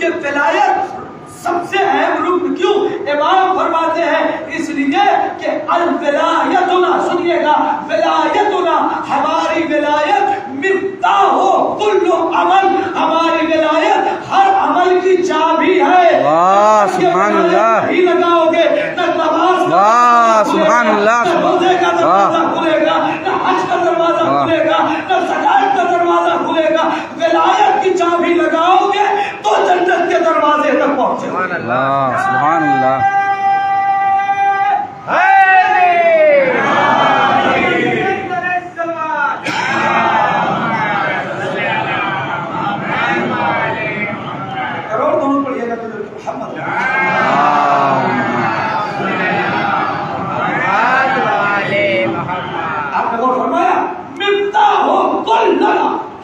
یہ ولایت سب سے اہم رکن کیوں؟ امام فرماتے ہیں اس لیے کہ الولایتنا، سنیے گا، ولایتنا، ہماری ولایت مفتاح کل عمل، ہماری ولایت ہر عمل کی چابی ہے۔ واہ سبحان اللہ، نہیں لگاؤ گے نہ نماز کا واہ سبحان اللہ، نہ روزے کا دروازہ کھلے گا، نہ حج کا دروازہ کھلے گا، نہ زکات کا دروازہ کھلے گا۔ ولایت کی چابی لگاؤ گے تو جنت کے دروازے تک پہنچے۔ اللہ سبحان اللہ،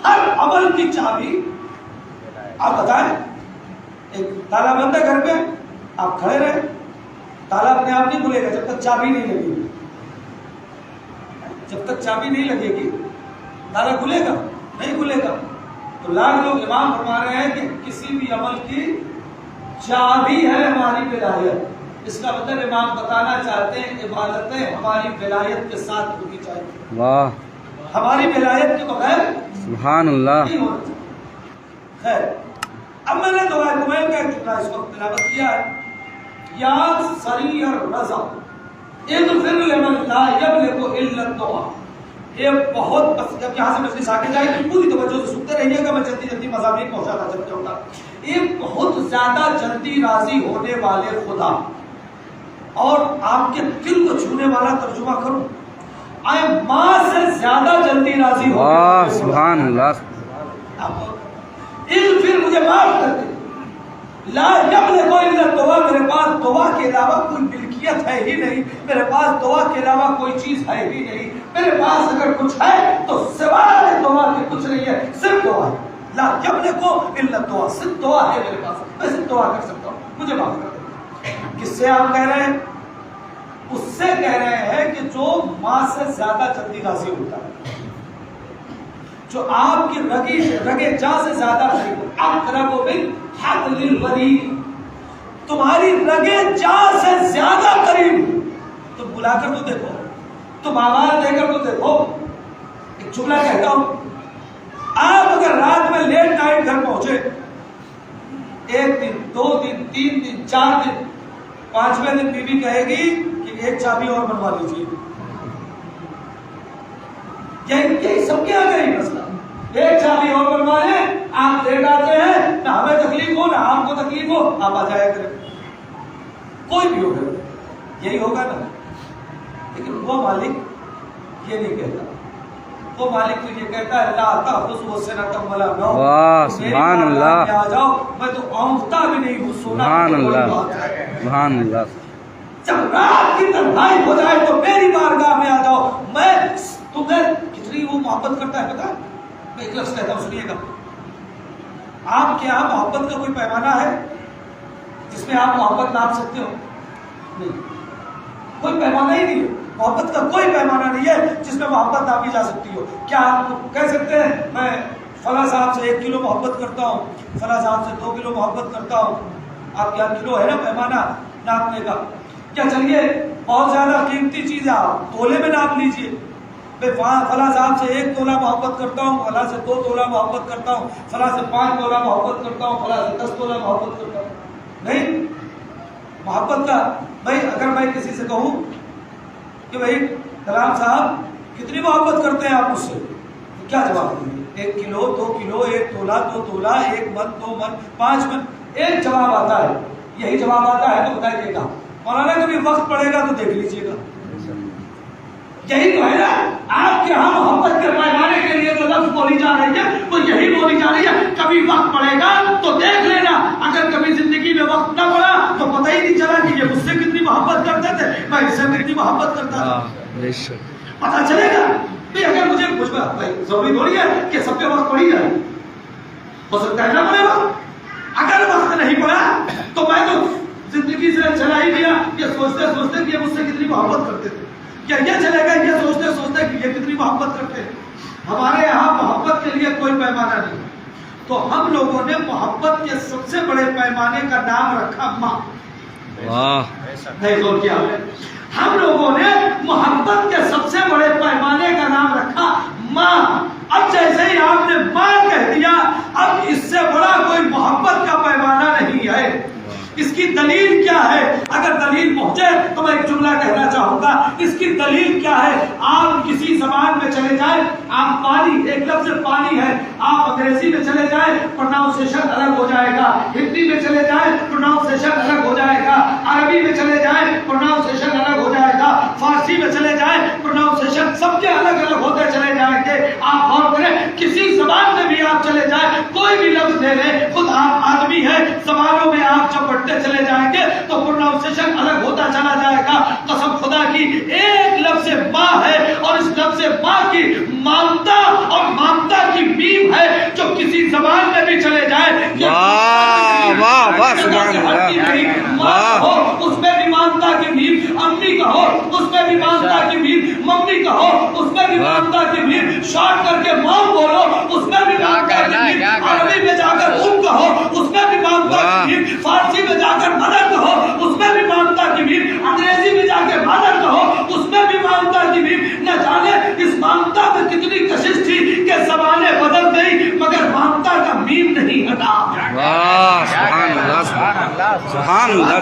ہر عمل کی چابی۔ آپ بتائیں، ایک تالا بند ہے گھر پہ، آپ کھڑے رہے، تالا اپنے آپ نہیں کھلے گا جب تک چابی نہیں لگے گی۔ جب تک چابی نہیں لگے گی تالا کھلے گا نہیں کھلے گا۔ تو لاکھ لوگ امام فرما رہے ہیں کہ کسی بھی عمل کی چابی ہے ہماری ولایت۔ اس کا مطلب امام بتانا چاہتے ہیں عبادتیں ہماری ولایت کے ساتھ ہونی چاہیے، واہ ہماری ولایت کے بغیر سبحان اللہ۔ نہیں ہونا چاہیے۔ خیر، اب میں نے دعائے کمیل کا ایک ٹکڑا اس وقت تلاوت کیا ہے، یا سری الرضا اغفر لمن لا یملک الا الدعاء۔ یہ بہت جب یہاں سے مجلس آگے جائے تو پوری توجہ سے سنتے رہیے گا، میں جلدی جلدی مضامین پہنچاتا چل جاؤں گا۔ یہ بہت زیادہ جلدی راضی ہونے والے خدا، اور آپ کے دل کو چھونے والا ترجمہ کروں، آئے ماں سے زیادہ جلدی راضی ہونے واہ والے خدا۔ سبحان اللہ، پھر مجھے معاف کر دے، لا یملک الا الدعاء، میرے پاس دعا کے علاوہ کوئی ملکیت ہے ہی نہیں، میرے پاس دعا کے علاوہ کوئی چیز ہے ہی نہیں، میرے پاس اگر کچھ ہے تو سوائے دعا کے کچھ نہیں ہے، صرف دعا ہے۔ لا یملک الا الدعاء، صرف دعا ہے میرے پاس، میں صرف دعا کر سکتا ہوں، مجھے معاف کر دے۔ کس سے آپ کہہ رہے ہیں؟ اس سے کہہ رہے ہیں کہ جو ماں سے زیادہ جلدی راضی ہوتا ہے، جو آپ کی رگے جاں سے زیادہ قریب، اقرب من حبل الورید، تمہاری رگے جاں سے زیادہ قریب۔ تم بلا کر تو دیکھو، تم آواز دے کر تو دیکھو۔ ایک جملہ کہتا ہوں، آپ اگر رات میں لیٹ نائٹ گھر پہنچے، ایک دن، دو دن، تین دن، چار دن، پانچویں دن بیوی کہے گی کہ ایک چابی اور بنوا لیجیے، یہی سب کے آ گئی مسئلہ، ایک چابی اور بنوا لیں، آپ لیٹ آتے ہیں، نہ ہمیں تکلیف ہو نہ آپ کو تکلیف ہو، آپ آ جایا کریں، کوئی بھی ہوگا، یہی ہوگا نا۔ لیکن وہ مالک یہ نہیں کہتا، وہ مالک تو یہ کہتا ہے لا تأخذہ سنۃ ولا نوم، واہ سبحان اللہ، آ جاؤ، میں تو اونگتا بھی نہیں ہوں، سونا سبحان اللہ سبحان اللہ۔ جب رات کی تنہائی ہو جائے تو میری بارگاہ میں آ جاؤ، میں تمہیں کتنی وہ محبت کرتا ہے پتا ہے؟ میں ایک لفظ کہتا ہوں، سنیے گا۔ آپ کے یہاں محبت کا کوئی پیمانہ ہے جس میں آپ محبت ناپ سکتے ہو؟ نہیں، کوئی پیمانہ ہی نہیں ہے، محبت کا کوئی پیمانہ نہیں ہے جس میں محبت ناپی جا سکتی ہو۔ کیا آپ کہہ سکتے ہیں میں فلاں صاحب سے 1 کلو محبت کرتا ہوں، فلاں صاحب سے 2 کلو محبت کرتا ہوں؟ آپ کیا کلو ہے نا پیمانہ ناپنے کا؟ کیا چلیے بہت زیادہ قیمتی چیز ہے، آپ تولے میں ناپ لیجئے، میں فلاں صاحب سے 1 تولہ محبت کرتا ہوں، فلاں سے 2 تولہ محبت کرتا ہوں، فلاں سے 5 تولہ محبت کرتا ہوں، فلاں سے 10 تولہ محبت کرتا ہوں۔ نہیں، محبت کا بھائی اگر میں کسی سے کہوں کہ بھائی کلام صاحب کتنی محبت کرتے ہیں آپ مجھ سے، تو کیا جواب دیں گے؟ 1 کلو، 2 کلو، 1 تولہ، 2 تولہ، 1 من، 2 من، 5 من، ایک جواب آتا ہے۔ یہی جواب آتا ہے تو بتائیے گا مولانا کبھی وقت پڑے گا تو دیکھ لیجیے گا، یہی تو ہے نا۔ آپ کے یہاں محبت کے پیمانے کے لیے جو لفظ بولی جا رہی ہے وہ یہی بولی جا رہی ہے، کبھی وقت پڑے گا تو دیکھ لینا، اگر کبھی زندگی میں وقت نہ پڑا تو پتہ ہی نہیں چلا کہ یہ مجھ سے کتنی محبت کرتے تھے، میں اس سے کتنی محبت کرتا تھا، پتہ چلے گا۔ اگر مجھے ضروری تھوڑی ہے کہ سب کے وقت پڑی جائے، ہو سکتا ہے نہ پڑے وقت، اگر وقت نہیں پڑا تو میں تو زندگی سے چلا ہی گیا یہ سوچتے سوچتے کہ یہ مجھ سے کتنی محبت کرتے تھے، کیا یہ چلے گا یہ سوچتے سوچتے کہ یہ کتنی محبت کرتے ہیں۔ ہمارے یہاں محبت کے لیے کوئی پیمانہ نہیں، تو ہم لوگوں نے محبت کے سب سے بڑے پیمانے کا نام رکھا ماں. نہیں تو کیا ہم لوگوں نے محبت کے سب سے بڑے پیمانے کا نام رکھا ماں. اب جیسے ہی آپ نے ماں کہہ دیا اب اس سے بڑا کوئی محبت کا پیمانہ نہیں ہے. اس کی دلیل کیا ہے؟ اگر دلیل پہنچے تو میں ایک جملہ کہنا چاہوں گا. اس کی دلیل کیا ہے؟ آپ کسی زبان میں چلے جائیں, آپ پانی, ایک لفظ پانی ہے, آپ انگریزی میں چلے جائیں پروناؤنسیشن الگ ہو جائے گا, ہندی میں چلے جائیں پروناؤنسیشن الگ ہو جائے گا, عربی میں چلے جائیں پروناؤنسیشن الگ ہو جائے گا, فارسی میں چلے جائیں پروناؤنسیشن سب کے الگ الگ ہوتے چلے جائیں گے. آپ غور کریں, کسی زبان میں بھی آپ چلے جائیں, کوئی بھی لفظ لے لیں, خود آپ آدمی ہے, زبانوں میں آپ جب چلے جائیں گے تو پروناؤنسیشن الگ ہوتا چلا جائے گا. قسم خدا کی ایک لفظ ماں ہے اور اس لفظ ماں کی مامتا اور مامتا کی میم ہے جو کسی زبان میں بھی چلے جائے. واہ واہ سبحان اللہ. ماں ہو اس میں بھی مامتا کی میم, امی کہو اس میں بھی مامتا کی میم, ممی کہو اس میں بھی مامتا کی میم, شارٹ کر کے مام بولو اس میں بھی مامتا کی میم, عربی میں جا کر ام کہو اس میں بھی مامتا کی میم, فارسی میں جا کر مدر کہو اس میں بھی مامتا کی میم, انگریزی میں جا کے مادر کہو اس میں بھی مامتا کی میم. نہ جانے اس مامتا میں کتنی کشش تھی کہ زبانیں بدل گئی مگر مامتا کا میم نہیں ہٹا. واہ سبحان اللہ سبحان اللہ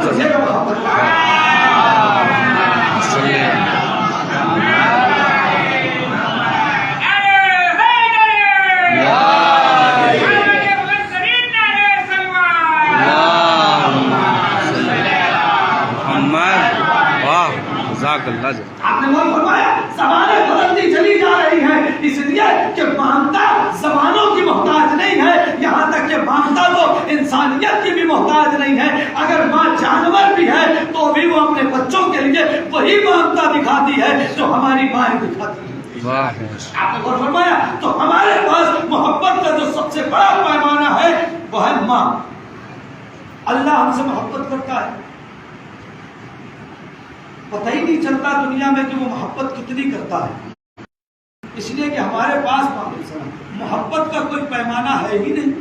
آپ نے وہ فرمایا زبانیں بدلتی چلی جا رہی ہیں اس لیے کہ مامتا زبانوں کی محتاج نہیں ہے, یہاں تک کہ مامتا تو انسانیت کی بھی محتاج نہیں ہے. اگر ماں جانور بھی ہے تو بھی وہ اپنے بچوں کے لیے وہی مامتا دکھاتی ہے جو ہماری مائیں دکھاتی ہے. آپ نے غور فرمایا تو ہمارے پاس محبت کا جو سب سے بڑا پیمانہ ہے وہ ہے ماں. اللہ ہم سے محبت کرتا ہے, پتہ ہی نہیں چلتا دنیا میں کہ وہ محبت کتنی کرتا ہے, اس لیے کہ ہمارے پاس محبت کا کوئی پیمانہ ہے ہی نہیں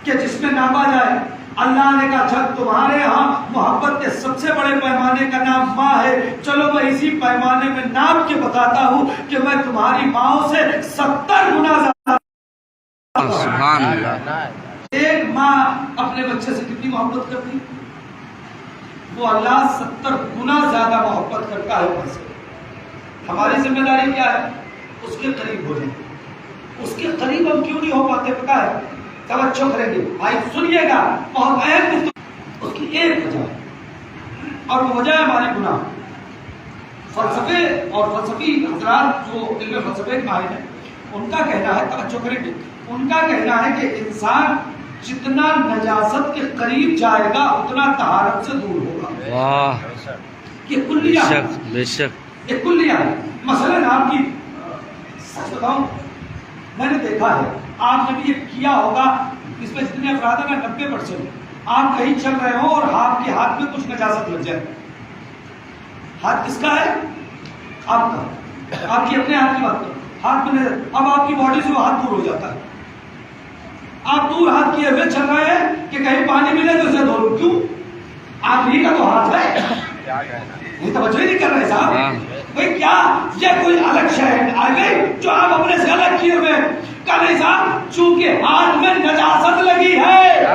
کہ جس میں ناپا جائے. اللہ نے کہا جب تمہارے ہاں محبت کے سب سے بڑے پیمانے کا نام ماں ہے, چلو میں اسی پیمانے میں ناپ کے بتاتا ہوں کہ میں تمہاری ماؤں سے 70 گنا زیادہ. سبحان اللہ. ایک ماں اپنے بچے سے کتنی محبت کرتی, وہ اللہ 70 گنا زیادہ محبت کرتا ہے اس سے. ہماری ذمہ داری کیا ہے؟ اس کے قریب ہو جائیں. اس کے قریب ہم کیوں نہیں ہو پاتے پتہ ہے؟ توجہ کریں گے بھائی, سنیے گا, بہت اہم گفتگو. اس کی ایک وجہ اور وہ وجہ ہے ہمارے گناہ. فلسفے اور فلسفی حضرات جو علم فلسفے کے ماہر ہیں ان کا کہنا ہے, توجہ کریں گے, ان کا کہنا ہے کہ انسان جتنا نجاست کے قریب جائے گا اتنا طہارت سے دور ہوگا. واہ یہ کلیہ ہے, بے شک یہ کلیہ ہے. مثلاً آپ کی سچ بتاؤں, میں نے دیکھا ہے آپ نے بھی یہ کیا ہوگا, اس میں جتنے افراد ہیں 90% آپ کہیں چل رہے ہو اور آپ کے ہاتھ میں کچھ نجاست لگ جائے. ہاتھ کس کا ہے؟ آپ کا. آپ کی اپنے ہاتھ کی بات کرو, ہاتھ میں اب آپ کی باڈی سے وہ ہاتھ دور ہو جاتا ہے. آپ دور ہاتھ کیے ہوئے چل رہے ہیں کہ کہیں پانی ملے تو اسے دھو لوں. کیوں؟ آپ ہی کا تو ہاتھ ہے. یہ توجہ ہی نہیں کر رہے صاحب. بھائی کیا یہ کوئی الگ شہر آ گئی جو آپ اپنے سے الگ کیے ہوئے؟ کہ نہیں صاحب, چونکہ ہاتھ میں نجاست لگی ہے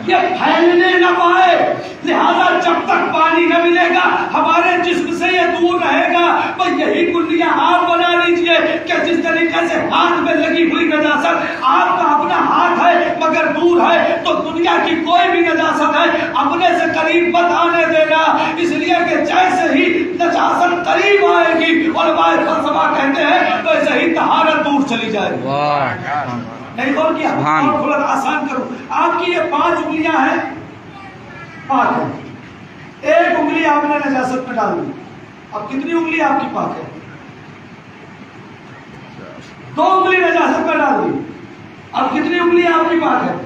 یہ پھیلنے نہ پائے, لہذا جب تک پانی نہ ملے گا ہمارے جسم سے یہ دور رہے گا. بھائی یہی کلیہ آپ بنا لیجئے کہ جس طریقے سے ہاتھ میں لگی ہوئی نجاست آپ کا اپنا ہاتھ ہے مگر دور ہے, تو دنیا کی کوئی بھی نجاست ہے اپنے سے قریب مت آنے دینا. اس لیے کہ جیسے ہی نجاست قریب آئے گی, علماء فلسفہ کہتے ہیں, ویسے ہی طہارت دور چلی جائے گی. نہیں غور کیا, اور تھوڑا آسان کرو. آپ کی یہ 5 انگلیاں ہیں, پاک ہے. ایک انگلی آپ نے نجاست میں ڈال دی, اب کتنی انگلی آپ کی پاک ہے؟ 2 انگلی نجاست میں ڈال دی, اب کتنی انگلی آپ کی پاک ہے؟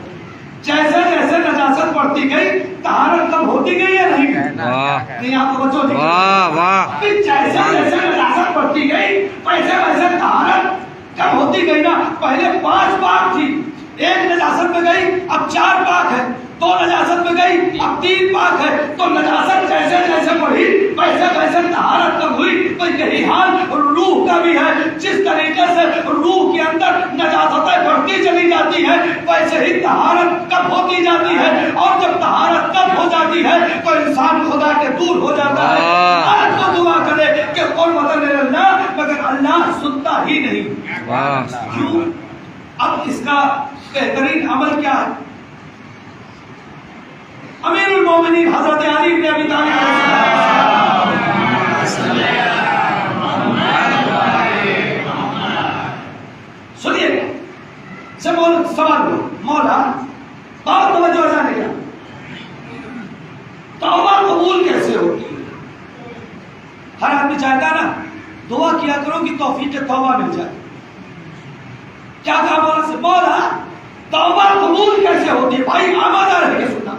جیسے جیسے نجاست بڑھتی گئی طہارت کم ہوتی گئی یا نہیں گئی؟ نہیں, آپ کو بچوں نہیں, جیسے جیسے نجاست بڑھتی گئی ویسے ویسے طہارت کم ہوتی گئی نا. پہلے 5 پاک تھی, ایک نجاست میں گئی اب 4 پاک ہے، 2 نجاست میں گئی اب 3 پاک ہے، تو نجاست جیسے جیسے بڑھی ویسے ویسے طہارت کم ہوئی۔ تو یہی حال روح کا بھی ہے، جس طریقے سے روح کے اندر نجاستیں بڑھتی چلی جاتی ہے ویسے ہی طہارت کم ہوتی جاتی ہے، اور جب طہارت کم ہو جاتی ہے تو انسان خدا کے دور ہو جاتا ہے۔ آج تو دعا کرے کہ قربت اللہ، مگر اللہ سنتا ہی نہیں۔ کیوں؟ اب اس کا بہترین عمل کیا ہے؟ امیر المومنین حضرت علی بن ابی طالب علیہ السلام، سنیے سے سوال ہو مولا بہت توجہ جانے کیا توبہ قبول کیسے ہوتی ہے؟ ہر آدمی چاہتا ہے نا دعا کیا کرو کہ توفیق توبہ مل جائے۔ کیا کہا مولا سے؟ مولا توبہ قبول کیسے ہوتی ہے؟ بھائی آمادہ رہ کے سننا۔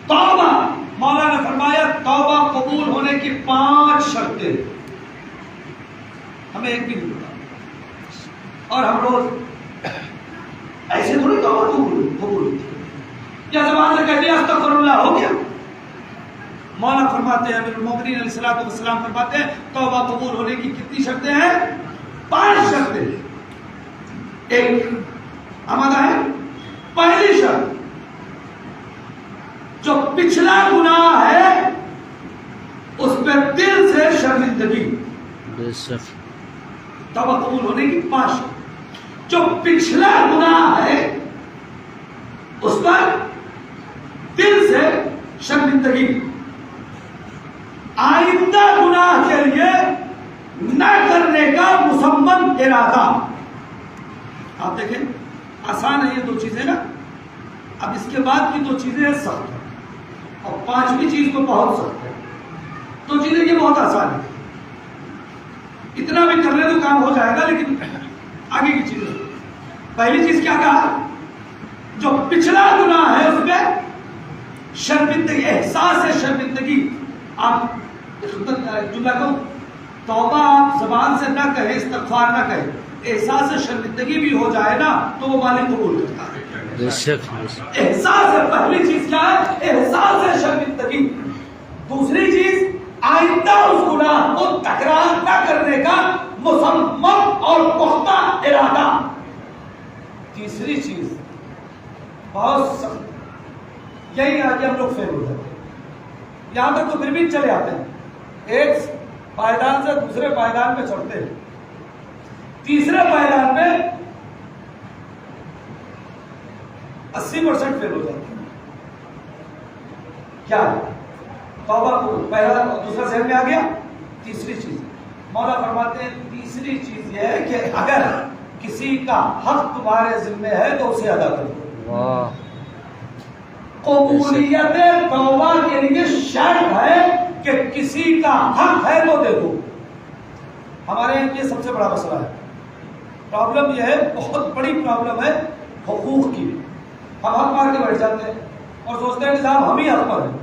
توبہ، مولا نے فرمایا توبہ قبول ہونے کی 5 شرطیں، ہمیں ایک بھی نہیں پتا، اور ہم روز ایسے تھوڑی توبہ قبول ہوتی ہے، یا زبان سے کہہ دیا استغفر اللہ ہو گیا۔ مولا فرماتے ہیں، امیر المومنین علیہ الصلوۃ والسلام فرماتے ہیں توبہ قبول ہونے کی کتنی شرطیں ہیں؟ 5 شرطیں۔ ایک آمادہ ہے؟ پہلی شرط، جو پچھلا گناہ ہے اس پہ دل سے شرمندگی۔ توبہ قبول ہونے کی 5 شرط، جو پچھلا گناہ ہے اس پر دل سے شرمندگی، آئندہ گناہ کے لیے نہ کرنے کا مصمم ارادہ۔ آپ دیکھیں آسان ہے یہ 2 چیزیں نا، اب اس کے بعد کی 2 چیزیں سخت ہیں، اور 5ویں چیز تو بہت سخت ہے۔ 2 چیزیں یہ بہت آسان ہے، اتنا بھی کر لے تو کام ہو جائے گا، لیکن آگے کی چیزیں۔ پہلی چیز کیا کہا؟ جو پچھلا گناہ ہے اس پہ شرمندگی، احساس شرمندگی۔ آپ جملہ کو توبہ آپ زبان سے نہ کہے، استغفار نہ کہے، احساس شرمندگی بھی ہو جائے نا تو وہ مالک قبول کرتا ہے۔ احساس ہے، پہلی چیز کیا ہے؟ احساس ہے شرمندگی۔ دوسری چیز آئندہ اس گناہ کو تکرار نہ کرنے کا مصمم اور پختہ ارادہ۔ تیسری چیز بہت سخت، یہی آگے ہم لوگ فیل ہو جاتے ہیں، یہاں تک تو پھر بھی چلے آتے ہیں، ایک پائیدان سے دوسرے پائیدان میں چڑھتے ہیں، تیسرے پائیدان میں 80% فیل ہو جاتے ہیں۔ کیا توبہ کو پہلا دوسرا ذہن میں آ گیا؟ تیسری چیز مولا فرماتے ہیں، تیسری چیز یہ ہے کہ اگر کسی کا حق تمہارے ذمہ ہے تو اسے ادا کرو۔ قبولیت توبہ کے لیے شرط ہے کہ کسی کا حق ہے تو دے دو۔ ہمارے یہاں یہ سب سے بڑا مسئلہ ہے، پرابلم یہ ہے، بہت بڑی پرابلم ہے حقوق کی۔ ہم حق مار کے بیٹھ جاتے ہیں اور سوچتے ہیں کہ صاحب ہم ہی حق پر ہیں،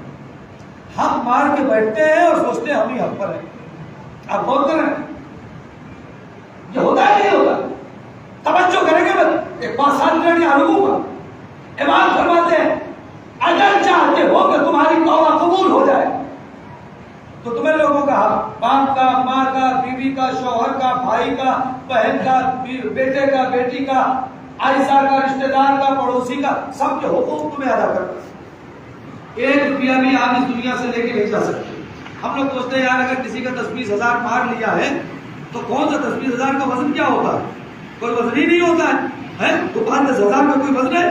حق مار کے بیٹھتے ہیں اور سوچتے ہیں ہم ہی حق پر ہیں۔ آپ غور کریں یہ ہوتا ہے نہیں ہوتا؟ توجہ کریں گے بس ایک 5 سال کے علوم کا امام فرماتے ہیں اگر چاہتے ہو کہ تمہاری توبہ قبول ہو جائے تو تمہیں لوگوں کا حق، باپ کا، ماں کا، بیوی کا، شوہر کا، بھائی کا، بہن کا، بیٹے کا، بیٹی کا، عائشہ کا، رشتہ دار کا، پڑوسی کا، سب کے حقوق تمہیں ادا کرنا۔ 1 روپیہ بھی آپ اس دنیا سے لے کے نہیں جا سکتے۔ ہم لوگ سوچتے ہیں یار اگر کسی کا 10-20 ہزار مار لیا ہے تو کون سا 10-20 ہزار کا وزن کیا ہوتا ہے؟ کوئی وزن ہی نہیں ہوتا ہے۔ تو 5-10 ہزار کا کوئی وزن ہے؟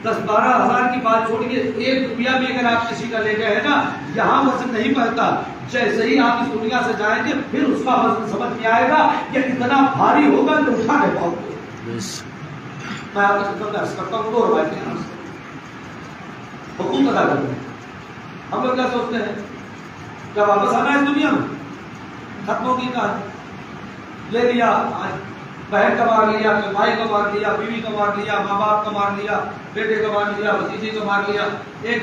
10-12 ہزار کی بات چھوڑیے، 1 روپیہ بھی اگر آپ کسی کا لے گئے ہیں نا، یہاں وزن نہیں پڑتا۔ جیسے ہی آپ اس دنیا سے جائیں گے پھر اس کا وزن سمجھ میں آئے گا، یہ اتنا بھاری ہوگا کہ اٹھا نہیں پاؤ گے۔ میں آپ کو عرض کرتا ہوں 2 روایتیں ہیں، حقوق ادا کرتے ہیں۔ ہم لوگ کیا سوچتے ہیں جب واپس آنا ہے اس دنیا میں ختم ہوگی کہاں، لے لیا، بہن کا مار لیا، بھائی کو مار لیا، بیوی کو مار لیا، ماں باپ کو مار لیا، بیٹے کو مار لیا، بھتیجے کو مار لیا، ایک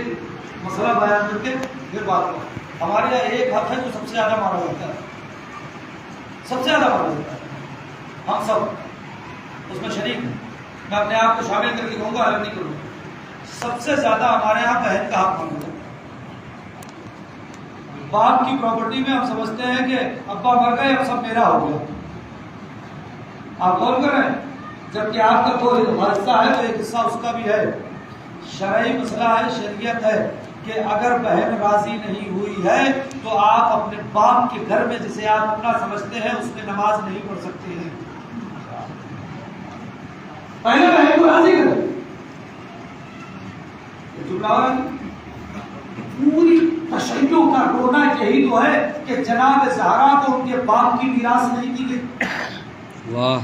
مسئلہ بیان کر کے پھر بات کرو۔ ہمارے یہاں ایک حق ہے جو سب سے زیادہ مارا جاتا ہے، سب سے زیادہ مارا جاتا ہے، ہم سب اس میں شریک ہیں۔ میں اپنے آپ کو شامل کر کے کہوں گا، الگ نہیں کروں گا، سب سے زیادہ ہمارے یہاں بہن کا حق مانگا۔ باپ کی پراپرٹی میں ہم سمجھتے ہیں کہ ابا مر گئے اب سب میرا ہو گیا، آپ غور کر رہے ہیں، جبکہ آپ کا کوئی حصہ ہے تو ایک حصہ اس کا بھی ہے۔ شرعی مسئلہ ہے، شریعت ہے کہ اگر بہن راضی نہیں ہوئی ہے تو آپ اپنے باپ کے گھر میں جسے آپ اپنا سمجھتے ہیں اس میں نماز نہیں پڑھ سکتے ہیں۔ پہلے بہن کو راضی کریں، پوری تشیع کا رونا یہی تو ہے کہ جناب زہرا کو ان کے باپ کی میراث نہیں دی گئی۔ واہ،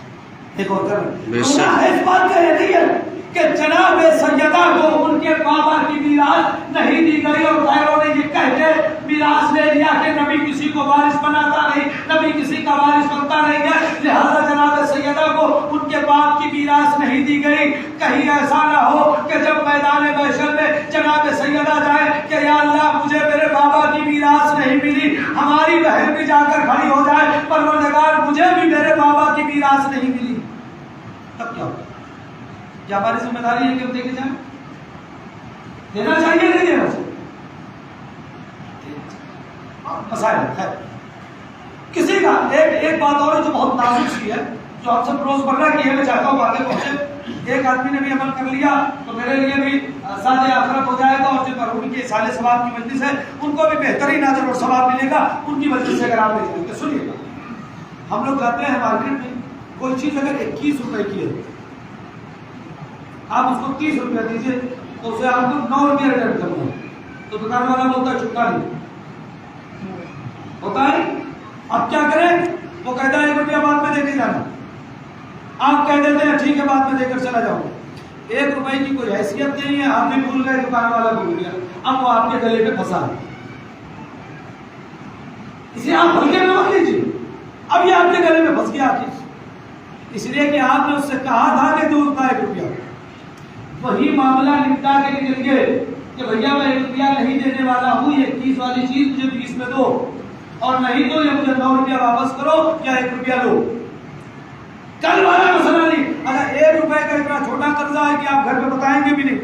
ایک اور بے شک۔ اس بات کا یہ نہیں ہے کہ جناب سیدہ کو ان کے بابا کی میراث نہیں دی گئی اور غیروں نے یہ کہہ کے میراث لے لیا کہ نبی کسی کو وارث بناتا نہیں، نبی کسی کا وارث بنتا نہیں ہے، لہذا جناب سیدہ کو ان کے باپ کی میراث نہیں دی گئی۔ کہیں ایسا نہ ہو کہ جب میدان محشر میں جناب سیدہ جائے کہ یا اللہ مجھے میرے بابا کی میراث نہیں ملی، ہماری بہن بھی جا کر کھڑی ہو جائے پروردگار مجھے بھی میرے بابا کی میراث نہیں ملی، تب کیا ہوگا؟ کیا ہماری ذمہ داری ہے کہ ہم دیکھے جائیں؟ دینا چاہیے نہیں دینا چاہیے؟ مسائل ہے کسی کا ایک بات اور ہے جو بہت نازک سی ہے، جو آپ سب روز مرہ کی ہے، میں چاہتا ہوں آگے پہنچے۔ ایک آدمی نے بھی عمل کر لیا تو میرے لیے بھی زیادہ آخرت ہو جائے گا، اور جو مرحوم کے سال ثواب کی مجلس ہے ان کو بھی بہترین اجر اور ثواب ملے گا ان کی مجلس سے اگر آپ دیکھیں گے۔ سنیے گا، ہم لوگ جاتے ہیں مارکیٹ میں، کوئی چیز اگر 21 روپے کی ہے آپ اس کو 30 روپے دیجیے تو اسے آپ کو 9 روپے ریٹرن کرنا ہے، تو دکان والا بولتا ہے چھٹا نہیں ہوتا ہے۔ اب کیا کریں؟ وہ کہتا ہے 1 روپیہ بعد میں دے کے جانا، آپ کہہ دیتے ہیں ٹھیک ہے بعد میں دے کر چلا جاؤں گا۔ 1 روپے کی کوئی حیثیت نہیں ہے، آپ بھی بھول گئے، دکان والا بھول گیا، اب وہ آپ کے گلے پہ پھنسا ہے، اسے آپ ہلکے میں مت لیجیے، اب یہ آپ کے گلے میں پھنس گیا، اس لیے کہ آپ نے اس سے کہا تھا کہ دو کا 1 روپیہ، وہی معاملہ نپٹا کے نکل گئے کہ بھیا میں 1 روپیہ نہیں دینے والا ہوں، یہ 30 والی چیز مجھے 20 میں دو، اور نہیں تو یہ مجھے 9 روپیہ واپس کرو یا 1 روپیہ دو۔ کل والا مسئلہ نہیں، اگر 1 روپے کا اتنا چھوٹا قرضہ ہے کہ آپ گھر پہ بتائیں گے بھی نہیں،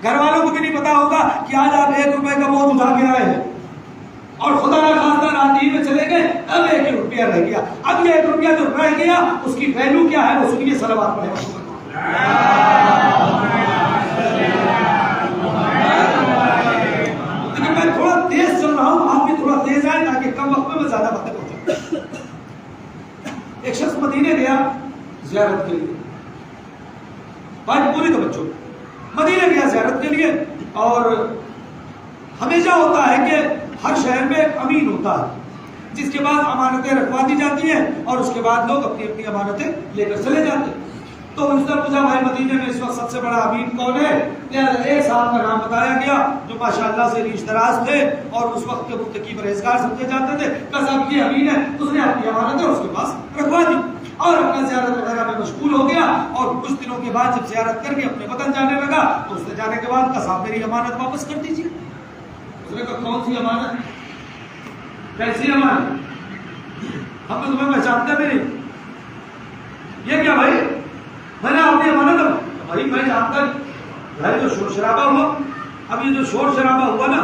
گھر والوں کو بھی نہیں پتا ہوگا کہ آج آپ 1 روپے کا بوجھ اٹھا کے آئے ہیں، اور خدا نہ خواستہ رات ہی میں چلے گئے، اب 1 روپیہ رہ گیا، اب یہ 1 روپیہ جو رہ گیا اس کی ویلیو کیا ہے، اس کی صلوات پڑھے گا۔ لیکن میں تھوڑا تیز چل رہا ہوں، آپ بھی تھوڑا تیز آئے تاکہ کم وقت میں زیادہ باتیں پہنچاؤں۔ ایک شخص مدینے گیا زیارت کے لیے، بات پوری توجہ، مدینے گیا زیارت کے لیے، اور ہمیشہ ہوتا ہے کہ ہر شہر میں ایک امین ہوتا ہے جس کے بعد امانتیں رکھوا دی جاتی ہیں اور اس کے بعد لوگ اپنی اپنی امانتیں لے کر چلے جاتے ہیں۔ تو ان سے پوچھا بھائی مدینے میں اس وقت سب سے بڑا امین کون ہے؟ ایک صاحب کا نام بتایا گیا جو ماشاءاللہ سے ریش دراز تھے اور اس وقت کے متقی پرہیزگار سمجھے جاتے تھے، کہ صاحب یہ امین ہے، اس نے اپنی امانتیں اس کے پاس رکھوا دی اور اپنا زیارت وغیرہ میں مشغول ہو گیا، اور کچھ دنوں کے بعد جب زیارت کر کے اپنے وطن جانے لگا تو اس نے جانے کے بعد کہا صاحب میری امانت واپس کر دیجیے۔ اس نے کہا کون سی امانت، کیسی امانت، ہم تو تمہیں پہچانتے بھی نہیں، یہ کیا بھائی، میں نے اپنی امانت، بھائی میں جانتا بھائی جو شور شرابہ ہوا، اب یہ جو شور شرابہ ہوا نا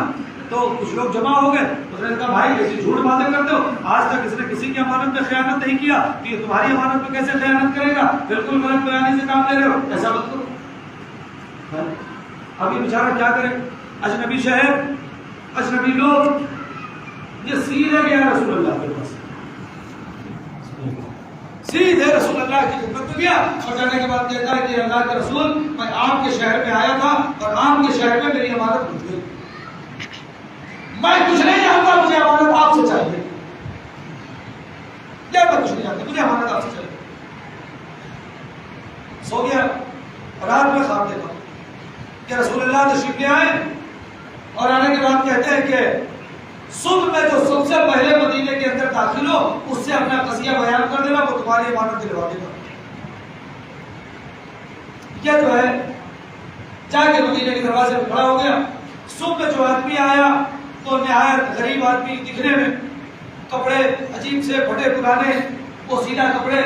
تو کچھ لوگ جمع ہو گئے، اس نے کہا بھائی ایسی جھوٹ باتیں کرتے ہو، آج تک اس نے کسی کی امانت میں خیانت نہیں کیا، تو یہ تمہاری امانت میں کیسے خیانت کرے گا، بالکل غلط بیانی سے کام لے رہے ہو، ایسا مت کرو۔ اب یہ بیچارہ کیا کرے، اجنبی شہر، اجنبی لوگ، یہ سیدھے گیا رسول اللہ کے پاس، سیدھے رسول اللہ کی خدمت میں گیا، اور جانے کے بعد کہتا ہے کہ اللہ کے رسول میں آپ کے شہر میں آیا تھا اور آپ کے شہر میں میری امانت بھول گئی، میں کچھ نہیں جانتا، مجھے امانت آپ سے چاہیے، کیا میں کچھ نہیں جانتا، مجھے امانت آپ سے چاہیے۔ سو گیا، رات میں خواب دیکھا کہ رسول اللہ تشریف لے آئے اور آنے کے بعد کہتے ہیں کہ صبح میں جو سب سے پہلے مدینے کے اندر داخل ہو اس سے اپنا قضیہ بیان کر دینا، وہ تمہاری امانت دلوا دے گا۔ یہ جو ہے جا کے مدینے کے دروازے میں کھڑا ہو گیا، صبح میں جو آدمی آیا تو نہایت غریب آدمی دکھنے میں، کپڑے عجیب سے پھٹے پرانے، پوسیدہ کپڑے،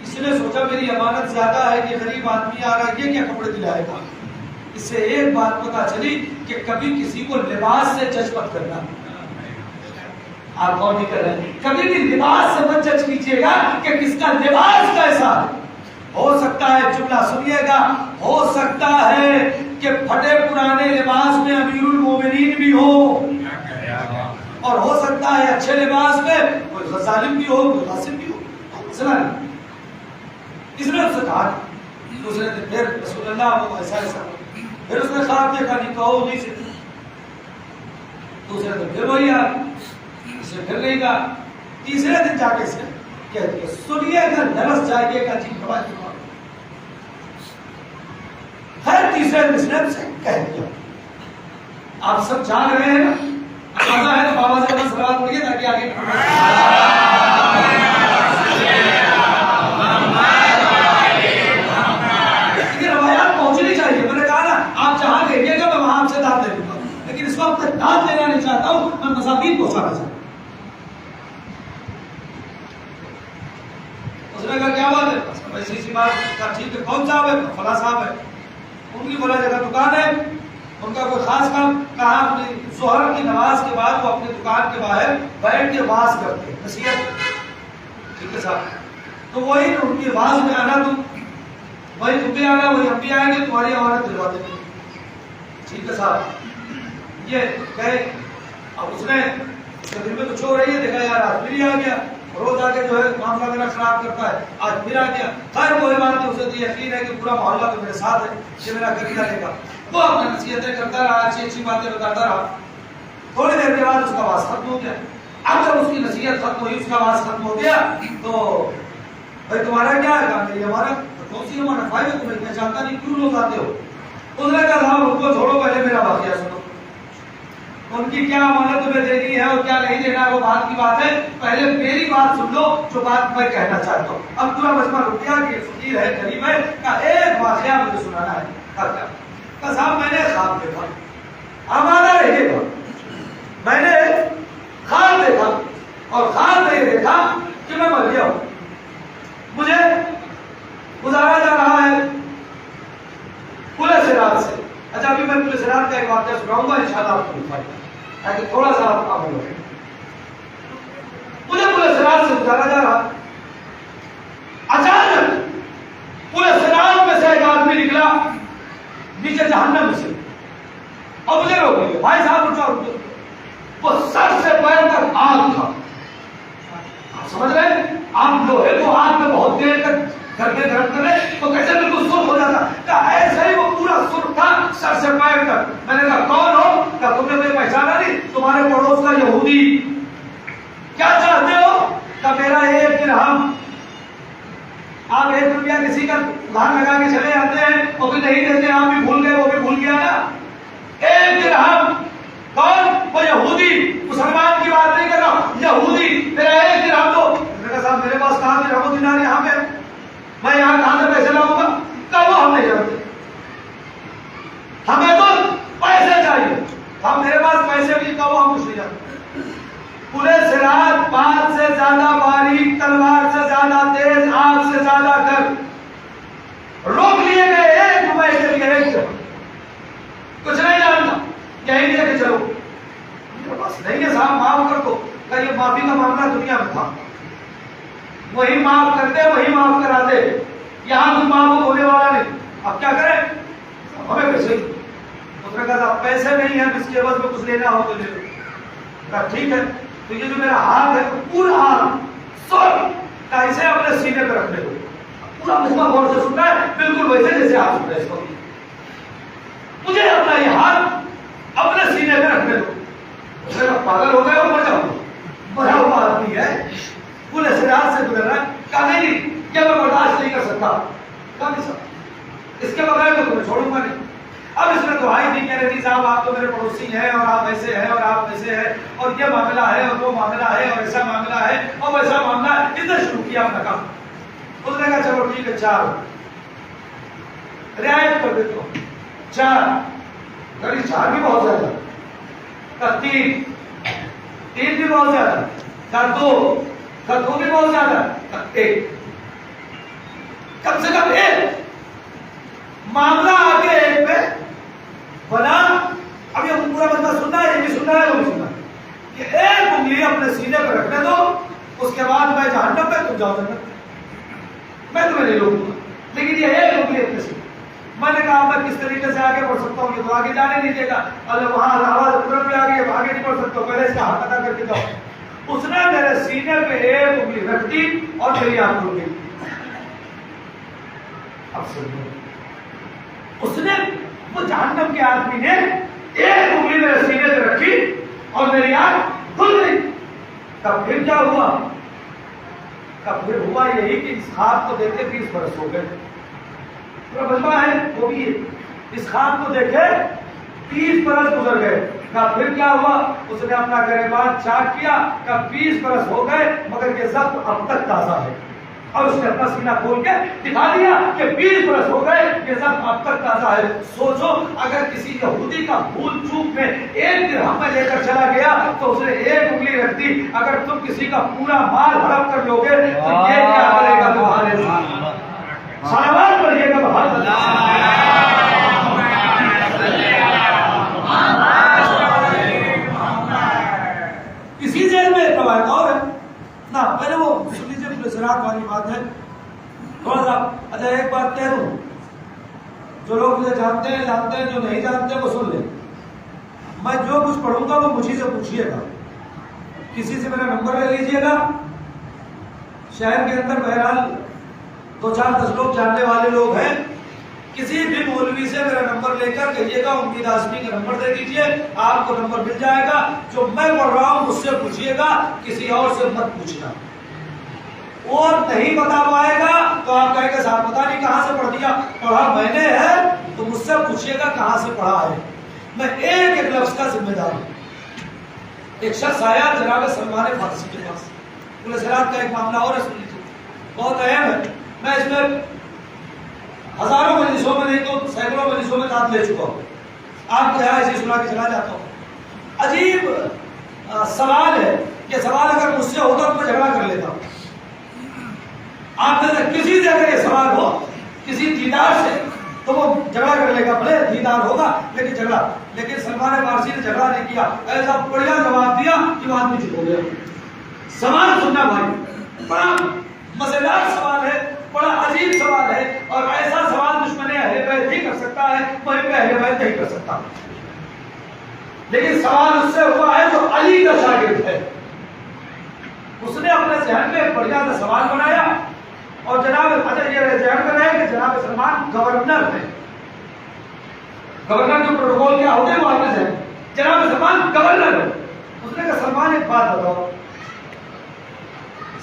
اس نے سوچا میری امانت زیادہ ہے کہ غریب آدمی آ رہا ہے، یہ کیا کپڑے دلائے گا. اس سے ایک بات پتا چلی کہ کبھی کسی کو لباس سے جج مت کرنا. آپ کون نہیں کر رہے ہیں؟ کبھی بھی لباس سے مت جج کیجیے گا کہ کس کا لباس کیسا ہے. ہو سکتا ہے، جملہ سنیے گا، ہو سکتا ہے کہ پھٹے پرانے لباس میں امیر المومنین بھی ہو، اور ہو سکتا ہے اچھے لباس میں کوئی ظالم بھی ہو، کوئی غاصب بھی ہو. مسئلہ نہیں. اس نے اس سے کہا، دوسرے دن پھر رسول اللہ وہ ایسا ایسا، پھر اس نے خواب دیکھا نہیں کہو نہیں سے. دوسرے دن پھر وہی آ، اس نے پھر نہیں کہا. تیسرے دن جا کے اس نے کہہ دیا، سنیے گا نرس جائیے گا جی بابا جی. ہر تیسرے دن اس نے سے کہہ دیا. آپ سب جان رہے ہیں نا، اندازہ ہے تو بابا سے بس سلام پڑھیے تاکہ آگے روایات پہنچنی چاہیے. میں نے کہا نا آپ جہاں کہیے گا میں وہاں آپ سے داد دے دوں گا، لیکن اس وقت تک داد دینا نہیں چاہتا ہوں، میں مضامین پہنچانا چاہتا ہوں. اس نے کہا کیا بات ہے؟ ایسی سی بات. کہا ٹھیک ہے، کون صاحب ہے؟ فلاں صاحب ہے. ان کی بولا جگہ دکان ہے، ان کا کوئی خاص کام. کہا اپنی ظہر کی نماز کے بعد وہ اپنی دکان کے باہر بیٹھ کے واز کرتے ہیں، نصیحت. ٹھیک ہے صاحب، تو وہی ان کی واز میں آنا، تم وہی تم بھی آنا، وہی ہم بھی آئیں گے، تمہاری امانت دلوا دیں گے. ٹھیک ہے صاحب. یہ کہے اب اس نے دل میں کچھ ہو رہی ہے، دیکھا یار آج بھی آ گیا، روز آگے جو ہے معاملہ میرا خراب کرتا ہے، آج پھر آ گیا. خیر کوئی بات نہیں، اسے تو یقین ہے کہ پورا محلہ تو میرے ساتھ ہے، یہ میرا خریدا لے گا. وہ اپنی نصیحتیں کرتا رہا، اچھی اچھی باتیں بتاتا رہا. تھوڑی دیر کے بعد اس کا آواز ختم ہو گیا. اب جب اس کی نصیحت ختم ہوئی، اس کا آواز ختم ہو گیا، تو بھائی تمہارا کیا ہے کام؟ میری ہمارا کون سی ہمارا فائدہ، تمہیں میں جانتا نہیں، کیوں لوگ آتے ہو؟ اس نے کہا صاحب ان کو چھوڑو، پہلے میرا واقعہ سنو. ان کی کیا امانت تمہیں دینی ہے اور کیا نہیں دینا ہے وہ بعد کی بات ہے، پہلے میری بات سن لو جو بات میں کہنا چاہتا ہوں. اب پورا مجمع رک گیا کہ فقیر ہے، غریب ہے. کہا ایک واقعہ مجھے سنانا ہے. کہا صاحب میں نے خواب دیکھا، امانہ رہے گا، میں نے خواب دیکھا، اور خواب میں یہ دیکھا کہ میں مر گیا ہوں، مجھے گزارا جا رہا ہے پورے صراط سے. اچھا ابھی میں پورے صراط کا ایک واقعہ سناؤں گا انشاءاللہ آپ کو دکھائیں تاکہ تھوڑا سا آپ کام ہو. مجھے پورے صراط سے گزارا جا رہا، اچانک پورے صراط میں سے ایک آدمی نکلا نیچے جہنم میں سے، اور مجھے روک لیا. بھائی صاحب اٹھو اٹھو. وہ سر سے پیر تک آگ تھا. آپ سمجھ رہے ہیں؟ آپ لوہے کو آگ میں بہت دیر تک گرتے گرتے تو کیسے بالکل سرخ ہو جاتا. کہا ایسے ہی وہ پورا سرخ تھا سر سے پیر تک. میں نے کہا کون ہو؟ کہا تم نے مجھے پہچانا نہیں، تمہارے پڑوس کا یہودی. کیا چاہتے ہو؟ کہا میرا 1 درہم. آپ 1 روپیہ کسی کا دھان لگا کے چلے جاتے ہیں اور پھر نہیں دیتے، آپ بھی بھول گئے، وہ بھی بھول گیا نا. 1 درہم. کون؟ وہ یہودی. مسلمان کی بات نہیں کر رہا، یہودی. میرا 1 درہم دو. میں نے کہا صاحب میرے پاس کہاں درہم و دینار یہاں پہ، میں یہاں کہاں سے پیسے لاؤں گا؟ کہا وہ ہم نہیں جانتے، ہمیں تو پیسے چاہیے. ہم میرے پاس پیسے بھی، کہا وہ ہم کچھ نہیں جانتے. پورے صراط بات سے زیادہ باریک، تلوار سے زیادہ تیز، آگ سے زیادہ گرم. روک لیے گئے 1 روپے کے لیے 1 درہم. کچھ نہیں جانتا، یہی لے کے چلو. میرے پاس نہیں ہے صاحب، معاف کر دو. کہ یہ معافی کا معاملہ دنیا میں تھا، وہی معاف کرتے وہی معاف کراتے، یہاں تو معاف ہونے والا نہیں. اب کیا کریں؟ ہمیں پیسے. اس نے کہا صاحب پیسے نہیں ہیں، اس کے عوض میں کچھ لینا ہو تو لے لو. کہا ٹھیک ہے. تو یہ جو میرا ہاتھ ہے پورا ہاتھ سب ایسے اپنے سینے پہ رکھنے دو. پورا مجمع غور سے سننا ہے، بالکل ویسے جیسے آپ سن رہے ہیں اس کو. مجھے اپنا یہ ہاتھ اپنے سینے پہ رکھنے دو. پاگل ہو گئے ہو؟ مر جاؤ. مرا ہوا آدمی ہے، پورے صراط سے گزر رہا ہے. کہا نہیں کیا میں برداشت نہیں کر سکتا. کہا نہیں صاحب اس کے بغیر تو تمہیں چھوڑوں گا نہیں. اب اس نے دعائی دی کہ نہیں صاحب آپ تو میرے پڑوسی ہیں، اور آپ ایسے ہیں اور آپ ویسے ہیں، اور یہ معاملہ ہے اور وہ معاملہ ہے اور ایسا معاملہ ہے اور ویسا معاملہ ہے. اس نے شروع کیا اپنا کام. اس نے کہا چلو ٹھیک ہے 4 رعایت کر دیتا ہوں. 4 گھڑی 4 بھی بہت زیادہ. کہا 3 بھی بہت زیادہ. کہا 2 بھی بہت زیادہ. 1 کم سے کم ایک معاملہ آگے ایک پہ بنا. اب یہ پورا مطلب سننا ہے, یہ بھی سننا ہے, وہ بھی سننا ہے کہ ایک انگلی اپنے سینے پہ رکھنے دو, اس کے بعد میں جہنم میں, تم جاؤ جنت میں تمہیں نہیں روکوں گا, لیکن یہ ایک انگلی اپنے سینے. میں نے کہا میں کس طریقے سے آگے بڑھ سکتا ہوں, یہ تو آگے جانے نہیں دے گا. اللہ وہاں آواز طرف بھی آگے آگے نہیں بڑھ سکتا, پہلے اس کا ہاتھ ادا کر کے جاؤ. اس نے میرے سینے پہ ایک انگلی رکھ دی اور میری آنکھ کھل گئی. اب سنو, اس نے وہ جہنم کے آدمی نے ایک انگلی میرے سینے پہ رکھی اور میری آنکھ کھل گئی. تب پھر کیا ہوا؟ تب پھر ہوا یہی کہ اس خواب کو دیکھے 20 برس ہو گئے. بلبا ہے وہ بھی اس خواب کو دیکھے 30 برس گزر گئے. کہا پھر کیا ہوا؟ اس نے اپنا گریبان چاک کیا, کہا 20 برس ہو گئے مگر یہ زخم اب تک تازہ ہے. اور اس نے اپنا سینہ کھول کے دکھا دیا کہ 20 برس ہو گئے, یہ زخم اب تک تازہ ہے. سوچو اگر کسی یہودی کا بھول چوک میں ایک درہم میں لے کر چلا گیا تو اس نے ایک انگلی رکھ دی. اگر تم کسی کا پورا مال ہڑپ کر لو گے تو یہ کیا کرے گا تمہارے ساتھ؟ صلوات پڑھیے گا بہت اسی ذہن میں روایت اور ہے نا. پہلے وہ سن لیجیے صراط والی بات ہے تھوڑا سا. اچھا ایک بات کہہ دوں, جو لوگ مجھے جانتے ہیں جانتے ہیں, جو نہیں جانتے وہ سن لیں. میں جو کچھ پڑھوں گا وہ مجھے سے پوچھیے گا, کسی سے میرا نمبر لے لیجیے گا. شہر کے اندر بہرحال 2-4-10 لوگ جاننے والے لوگ ہیں. کسی بھی مولوی سے میرا نمبر لے کر کہیے گا امید اعظمی کا نمبر دے دیجیے, آپ کو نمبر مل جائے گا. جو میں پڑھ رہا ہوں مجھ سے پوچھیے گا, کسی اور سے مت پوچھنا. اور نہیں بتا پائے گا تو آپ کہیں گے صاحب پتا نہیں کہاں سے پڑھ دیا, پڑھا میں نے ہے تو مجھ سے پوچھیے گا کہاں سے پڑھا ہے. میں ایک ایک لفظ کا ذمہ دار ہوں. ایک شخص آیا جناب سلمان فارسی کے پاس, پورے سرات کا ایک معاملہ اور ہے, سن لیجیے, بہت اہم ہے. میں اس میں ہزاروں مجلسوں میں نہیں تو سینکڑوں مجلسوں میں داد لے چکا ہوں. آپ کو یہاں ایسی سنا کے چلا جاتا ہوں. عجیب سوال ہے, یہ سوال اگر مجھ سے ہوتا تو میں جھگڑا کر لیتا ہوں. آپ میں سے کسی سے اگر یہ سوال ہو کسی دیدار سے تو وہ جھگڑا کر لے گا, بھلے دیدار ہوگا لیکن جھگڑا. لیکن سلمان فارسی نے جھگڑا نہیں کیا, ایسا بڑھیا جواب دیا کہ وہ آدمی چپ ہو گیا. سوال سننا بھائی, بڑا مزیدار سوال ہے, بڑا عجیب سوال ہے, اور ایسا سوال دشمن اہل بیت ہی کر سکتا ہے, کوئی بھی اہل بیت نہیں کر سکتا. لیکن سوال اس سے ہوا ہے جو علی کا شاگرد ہے. اس نے اپنے ذہن میں ایک بڑھیا سا سوال بنایا, اور جناب یہ ذہن میں رہے کہ جناب سلمان گورنر ہے. گورنر جو پروٹوکول کیا ہوتے ہیں وہ آپ نے جناب سلمان گورنر ہے. اس نے کہا سلمان ایک بات بتاؤ,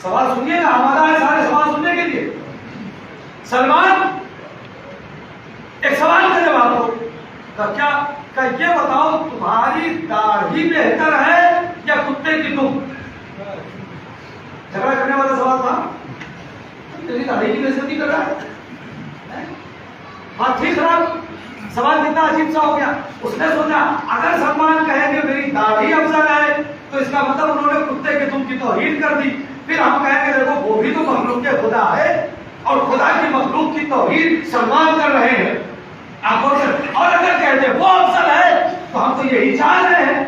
سوال سنیے نا, ہمارا ہے سارے سوال سننے کے لیے. سلمان ایک سوال کا جواب دو. کیا کہ یہ بتاؤ تمہاری داڑھی بہتر ہے یا کتے کی دم؟ جھگڑا کرنے والا سوال تھا. تیری داڑھی کی بےزتی کر رہا ہے, بات ٹھیک خراب, سوال کتنا عجیب سا ہو گیا. اس نے سوچا اگر سلمان کہے کہ میری داڑھی افضل ہے تو اس کا مطلب انہوں نے کتے کے دم کی توہین کر دی. پھر ہم کہیں گے دیکھو وہ بھی تو مخلوق کے خدا ہے, اور خدا کی مخلوق کی توہین سلمان کر رہے ہیں. اور اگر کہتے وہ افضل ہے تو ہم تو یہی چاہ رہے ہیں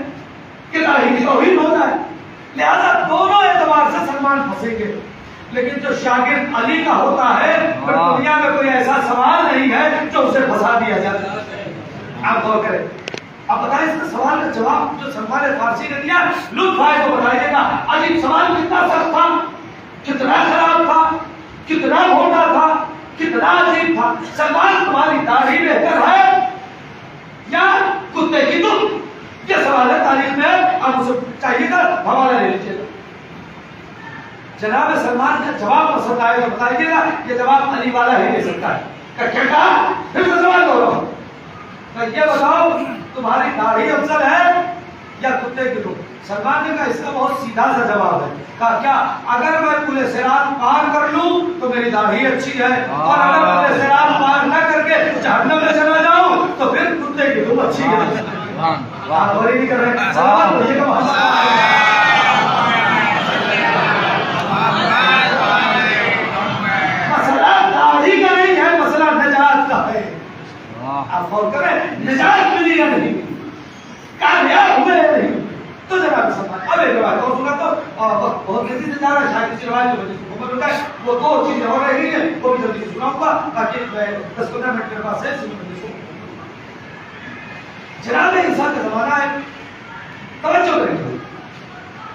کہ داڑھی کی توہین ہوتا ہے. لہذا دونوں اعتبار سے سلمان پھنسیں گے. لیکن جو شاگرد علی کا ہوتا ہے پھر دنیا میں کوئی ایسا سوال نہیں ہے جو اسے پھنسا دیا جاتا ہے. آپ غور کریں. اب بتائیں اس کا سوال کا جواب جو سلمان فارسی نے دیا, لطف آئے تو بتائیے گا. عجیب سوال کتنا سخت تھا, کتنا خراب تھا, کتنا موٹا تھا, کتنا عجیب تھا. سلمان تمہاری داڑھی بہتر ہے یا کتے کی دم؟ یہ سوال ہے تاریخ میں, آپ اسے چاہیے گا حوالہ لے لیجیے گا. جناب سلمان کا جواب پسند آئے تو بتائیے گا, یہ جواب علی والا ہی دے سکتا ہے. کیا کہا, پھر سے سوال ہو رہا ہوں, یہ بتاؤ تمہاری داڑھی افضل ہے یا کتے کی دم؟ سلمان نے کہا اس کا بہت سیدھا سا جواب ہے. کہا کیا اگر میں پورے صراط پار کر لوں تو میری داڑھی اچھی ہے, اور اگر میں پورے صراط پار نہ کر کے جہنم میں چلا جاؤں تو پھر کتے کی دم اچھی ہے. آپ بولی نہیں کر رہے. سلمان بولیے گا مسئلہ داڑھی کا آپ غور کریں نجات ملی یا نہیں کامیاب ہوئے یا نہیں. تو جناب سلمان اب ایک روایت اور سنا تو بہت تیزی سے جا رہا ہے شاید اس روایت کی وجہ سے محمد ہوتا ہے وہ دو چیزیں اور رہی ہیں وہ بھی جلدی سے سناؤں گا تاکہ 10-15 منٹ میرے پاس ہے. جناب عیسیٰ کا زمانہ ہے, توجہ کریں,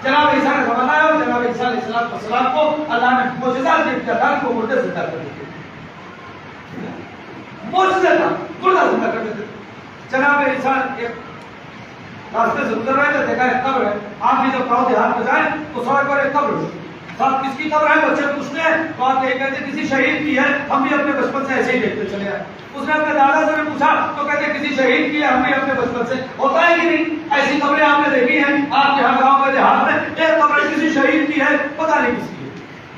جناب عیسیٰ کا زمانہ ہے اور جناب عیسیٰ علیہ السلام کو اللہ نے معجزات دے دیا تھا کو مردے زندہ کر دیتے, معجزہ تھا مردہ زندہ کر دیتے. جناب عیسیٰ ایک راستے سے گزر رہے تھے, دیکھا ہے قبر ہے. آپ بھی جب گاؤں دیہات میں جائیں تو سڑک پر ایک قبر ہے, صاحب کس کی قبر ہے بچے پوچھتے ہیں تو آپ یہ کہتے ہیں کسی شہید کی ہے, ہم بھی اپنے بچپن سے ایسے ہی دیکھتے چلے آئے. اس نے اپنے دادا سے بھی پوچھا تو کہتے ہیں کسی شہید کی ہے, ہم بھی اپنے بچپن سے. ہوتا ہے کہ نہیں ایسی قبریں آپ نے دیکھی ہیں آپ کے ہر گاؤں میں دیہات میں, ایک قبر کسی شہید کی ہے پتہ نہیں کس کی ہے.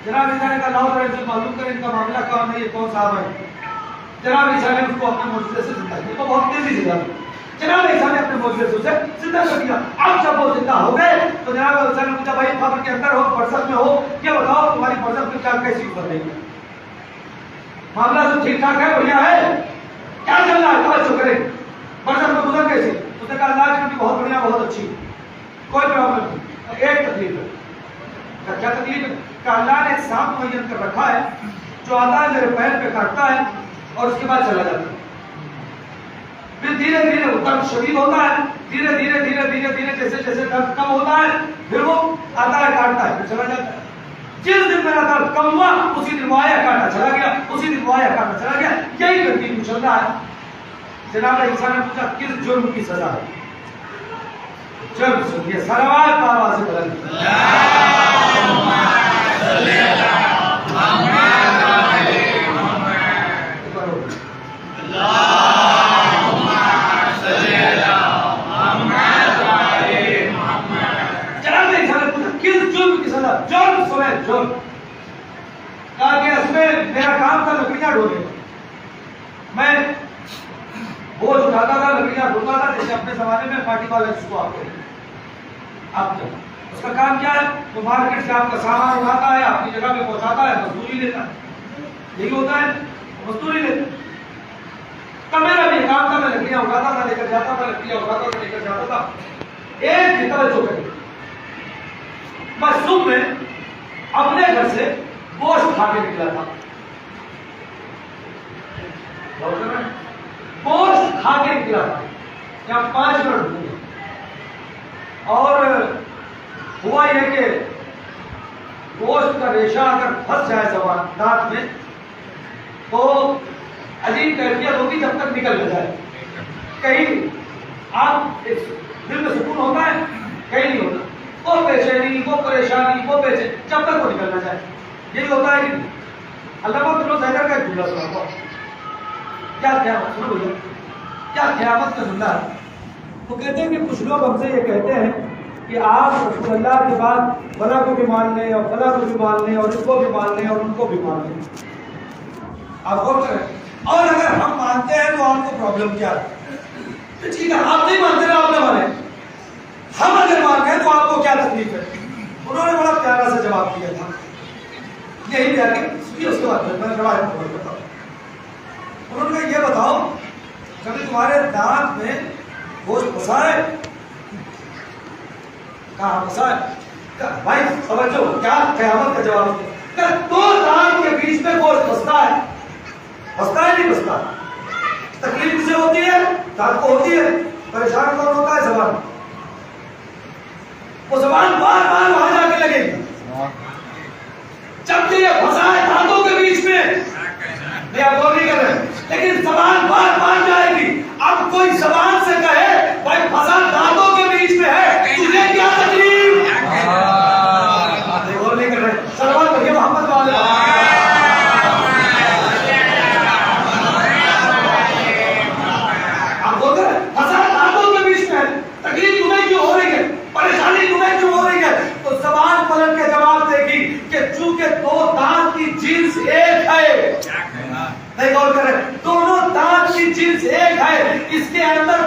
جناب عیسیٰ نے کہا لاؤ ذرا ان سے معلوم کریں ان کا معاملہ کام ہے, یہ کون صاحب ہے. جناب عیسیٰ نے اس کو اپنے معجزے سے زندہ کیا, تو بہت تیزی سے زندہ. جناب عیسیٰ نے اپنے معجزے سے اسے زندہ کر دیا. اب جب وہ زندہ ہو گئے تو جناب عیسیٰ نے پوچھا بھائی قبر کے اندر ہو برزخ میں ہو, یہ بتاؤ تمہاری برزخ میں کیا کیسی اوپر رہی ہے, معاملہ سب ٹھیک ٹھاک ہے, بڑھیا ہے, کیا چل رہا ہے, توجہ کریں, برزخ میں گزر کیسے. اس نے کہا اللہ کی روٹی بہت بڑھیا بہت اچھی, کوئی پرابلم نہیں, ایک تکلیف ہے. کیا تکلیف ہے؟ کہ اللہ نے ایک سانپ معین کر رکھا ہے جو آتا ہے میرے پیر پہ کاٹتا ہے اور اس کے بعد چلا جاتا ہے. پھر دھیرے دھیرے درد شدید ہوتا ہے, دھیرے دھیرے دھیرے دھیرے دھیرے جیسے جیسے درد کم ہوتا ہے پھر وہ آتا ہے کاٹتا ہے پھر چلا جاتا ہے. جس دن میرا درد کم ہوا اسی دن وہ آیا کاٹا چلا گیا, اسی دن وہ آیا کاٹا چلا گیا, یہی کنٹینیو چل رہا ہے. جناب عیسیٰ نے پوچھا کس جرم کی سزا ہے. جرم سنیے سلوات پر آواز بلند میرا کام تھا لکڑیاں ڈھونے, میں بوجھ اٹھاتا تھا, لکڑیاں ڈھوتا تھا, جیسے اپنے زمانے میں پارٹی والے جس کو آتے ہیں. اب اس کا کام کیا ہے, وہ مارکیٹ سے آپ کا سامان اٹھاتا ہے, اپنی جگہ پہ پہنچاتا ہے, مزدوری لیتا ہے. یہی ہوتا ہے, مزدوری لیتا ہے. تو میرا بھی کام تھا, میں لکڑیاں اٹھاتا تھا, لے کر جاتا تھا, لکڑیاں اٹھاتا تھا, لے کر جاتا تھا. ایک کی توجہ کریں, میں صبح میں اپنے گھر سے گوشت کھا کے نکلا تھا, گوشت کھا کے نکلا تھا, یا 5 منٹ ہوئے. اور ہوا یہ کہ گوشت کا ریشہ اگر پھنس جائے زبان دانت میں تو عجیب کیفیت ہوتی جب تک نکل نہ جائے. کہیں آپ دل میں سکون ہوتا ہے, کہیں نہیں ہوتا, وہ بےچینی, وہ پریشانی, وہ بےچینی جب تک وہ نکل نہ جائے. یہی ہوتا ہے کہ علامہ فیروز حیدر کا ایک جملہ سنا تھا, کیا قیامت, سنو بھیا, کیا قیامت کا جملہ ہے. وہ کہتے ہیں کہ کچھ لوگ ہم سے یہ کہتے ہیں کہ آپ رسول اللہ کے بعد فلاں کو بھی مان لیں اور فلاں کو بھی مان لیں اور اس کو بھی مان لیں اور ان کو بھی مان لیں. آپ غور کریں, اور اگر ہم مانتے ہیں تو آپ کو پرابلم کیا ہے. ٹھیک ہے, آپ نہیں مانتے نا, آپ نہ مانیں, ہم اگر مانتے ہیں تو آپ کو کیا تکلیف ہے. انہوں نے بڑا پیارا سا جواب دیا تھا, یہی دیا کہ اس کے بعد میں روایت بتاؤں. انہوں نے یہ بتاؤ کبھی تمہارے دانت میں گوشت پھنسا ہے, کہاں پھنسا ہے, بھائی سمجھو کیا قیامت کا جواب ہے. 2 دانت کے بیچ میں گوشت پھنستا ہے, پھنستا ہے نہیں پھنستا, تکلیف کسے ہوتی ہے, دانت کو ہوتی ہے, پریشان کون ہوتا ہے, زبان. وہ زبان بار بار وہاں جا کے لگے گی, جب کہ یہ پھنسا ہے دانتوں کے بیچ میں, نہیں آپ غور نہیں کر رہے, لیکن زبان بار بار جائے گی. اب کوئی زبان سے کہے بھائی پھنسا دانتوں کے بیچ میں ہے, تجھے کیا تکلیف, غور نہیں کر رہے. سلوات پڑھیے محمد والے. آپ بول رہے پھنسا دانتوں کے بیچ میں ہے, تکلیف تمہیں کیوں ہو رہی ہے, پریشانی تمہیں کیوں ہو رہی ہے. تو زبان پلٹ کے جواب دے گی کہ چونکہ 2 دانت کی جنس ایک ہے, نہیں غور کریں, دونوں دانت کی جنس ایک ہے, اس کے اندر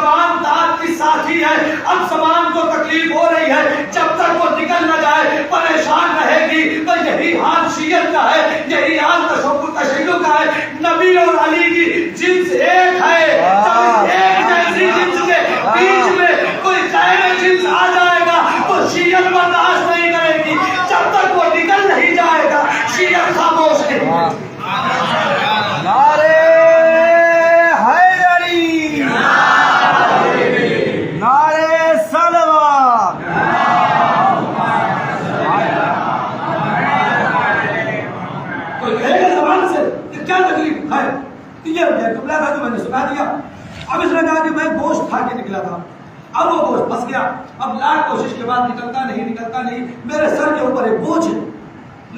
زبان دانت کی ساتھی ہے. اب زبان کو تکلیف ہو رہی ہے, جب تک وہ نکل نہ جائے پریشان رہے گی. تو یہی حال شیعت کا ہے, یہی حال تشیع کا ہے. نبی اور علی کی جنس ایک ہے. جب ایک جیسی جنس کے بیچ میں کوئی غیر جنس آ جائے گا تو شیعت برداشت نہیں کرے گی. جب تک وہ نکل نہیں جائے گا شیعت خاموش نہیں. نعرے حیدری, نعرے صلوات. کوئی کہے گا زبان سے کہ کیا تکلیف ہے, یہ جملہ تھا جو میں نے سنا دیا. اب اس نے کہا کہ میں گوشت کھا کے نکلا تھا, اب وہ گوشت پھنس گیا. اب لاکھ کوشش کے بعد نکلتا نہیں. میرے سر کے اوپر ایک بوجھ ہے,